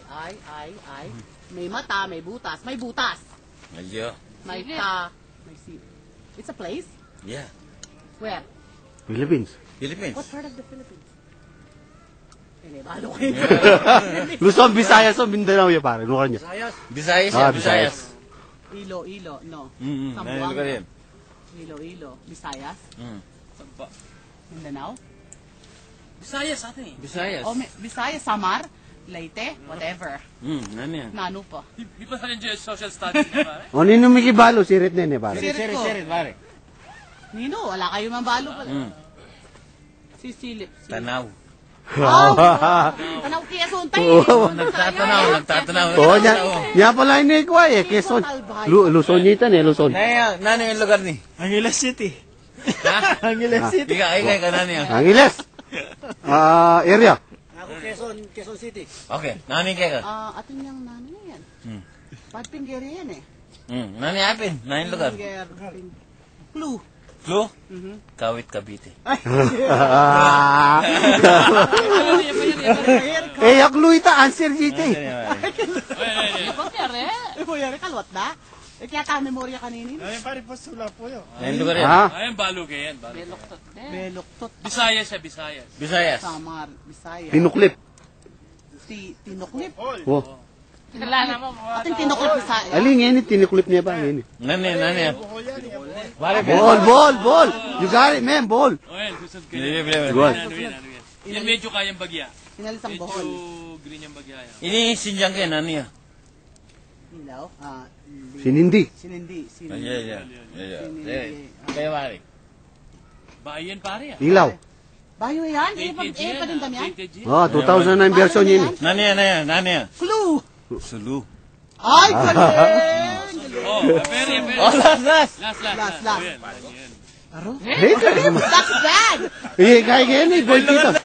[SPEAKER 6] may mata, may butas,
[SPEAKER 3] Medyo.
[SPEAKER 6] may si. It's a place?
[SPEAKER 3] Yeah.
[SPEAKER 6] Where?
[SPEAKER 1] Philippines.
[SPEAKER 3] Philippines.
[SPEAKER 6] What part of the Philippines? Hindi, balo kayo.
[SPEAKER 1] Luzon, Visayas, o Mindanao ya pare. Lugar niya.
[SPEAKER 3] Visayas
[SPEAKER 1] Ah,
[SPEAKER 3] yan, Visayas.
[SPEAKER 6] Ilo, no.
[SPEAKER 3] Yan yung lugar yan.
[SPEAKER 6] Ilo, Visayas,
[SPEAKER 2] Samba.
[SPEAKER 6] Mindanao.
[SPEAKER 2] Visayas atin eh.
[SPEAKER 3] Visayas.
[SPEAKER 6] Visayas, Samar, Leyte, whatever.
[SPEAKER 3] Ano yan?
[SPEAKER 6] Nano pa.
[SPEAKER 2] Di pa sa rin social studies na pare.
[SPEAKER 1] O nino mikibalo, sirit na yun eh pare.
[SPEAKER 6] Sirit ko.
[SPEAKER 3] pare.
[SPEAKER 6] Nino, wala kayo mambalo pala. Sisilip.
[SPEAKER 3] Tanaw.
[SPEAKER 6] Tanaw kaya suntay.
[SPEAKER 3] Nagtatanaw.
[SPEAKER 1] Oo, niya pala ini ko eh, Quezon. Luzon niya eh, Luzon.
[SPEAKER 3] Nano yung lugar ni?
[SPEAKER 5] Angeles City.
[SPEAKER 3] Ha?
[SPEAKER 5] Angeles City.
[SPEAKER 3] Ikaw ka nano yan.
[SPEAKER 1] Angeles. Area.
[SPEAKER 5] Ako Quezon City.
[SPEAKER 3] Okay, nano yung kaya ka?
[SPEAKER 6] Atin yung nano yan. Padpinggir yan eh.
[SPEAKER 3] Nano yung apin? Nano yung lugar?
[SPEAKER 6] Clue.
[SPEAKER 3] Clue? Kawit Cavite.
[SPEAKER 1] Eh, yaklo ita, answer dito eh.
[SPEAKER 6] Yari kalwat na? Eh, kaya tayo memorya kaninin.
[SPEAKER 5] Ayun pare, pasula po yun.
[SPEAKER 3] Nano yung lugar yan?
[SPEAKER 1] Ha?
[SPEAKER 2] Ayun, balog yan.
[SPEAKER 6] Beloktot.
[SPEAKER 2] Visayas siya, Visayas.
[SPEAKER 3] Visayas.
[SPEAKER 6] Samar, Bisaya.
[SPEAKER 1] Tinuklip.
[SPEAKER 6] Tinuklip.
[SPEAKER 1] Wow.
[SPEAKER 6] Kilala mo. Ating tinuklip Bisaya.
[SPEAKER 1] Alin ngayon, tinuklip niya ba? Ngayon.
[SPEAKER 3] Nano yan?
[SPEAKER 1] Ball. You got it, man, ball.
[SPEAKER 2] O yan, susod ka
[SPEAKER 3] Bili.
[SPEAKER 1] Ball.
[SPEAKER 2] Ano yan? Yan medyo kayang bagya.
[SPEAKER 6] Inalisang
[SPEAKER 2] Medyo
[SPEAKER 6] bohol.
[SPEAKER 2] green yung bagya yan.
[SPEAKER 3] Inisindyang kayo, nano yan?
[SPEAKER 6] Ilaw.
[SPEAKER 1] Sinindi.
[SPEAKER 6] Sinindi.
[SPEAKER 3] Yeah. Kaya pare.
[SPEAKER 2] Bayan pare yan.
[SPEAKER 1] Ilaw.
[SPEAKER 6] Bayo yan?
[SPEAKER 2] Vintage yan.
[SPEAKER 6] Palindam yan?
[SPEAKER 2] Vintage yan.
[SPEAKER 1] Oh, 2009 version yun eh.
[SPEAKER 3] Nano yan?
[SPEAKER 6] Clue.
[SPEAKER 3] Sulu.
[SPEAKER 6] Ay, galing!
[SPEAKER 2] Oh, very.
[SPEAKER 3] Last.
[SPEAKER 2] Last.
[SPEAKER 6] Last.
[SPEAKER 2] O yan, yan.
[SPEAKER 1] Eh,
[SPEAKER 6] That's bad!
[SPEAKER 1] kaya ngayon eh, gold dito.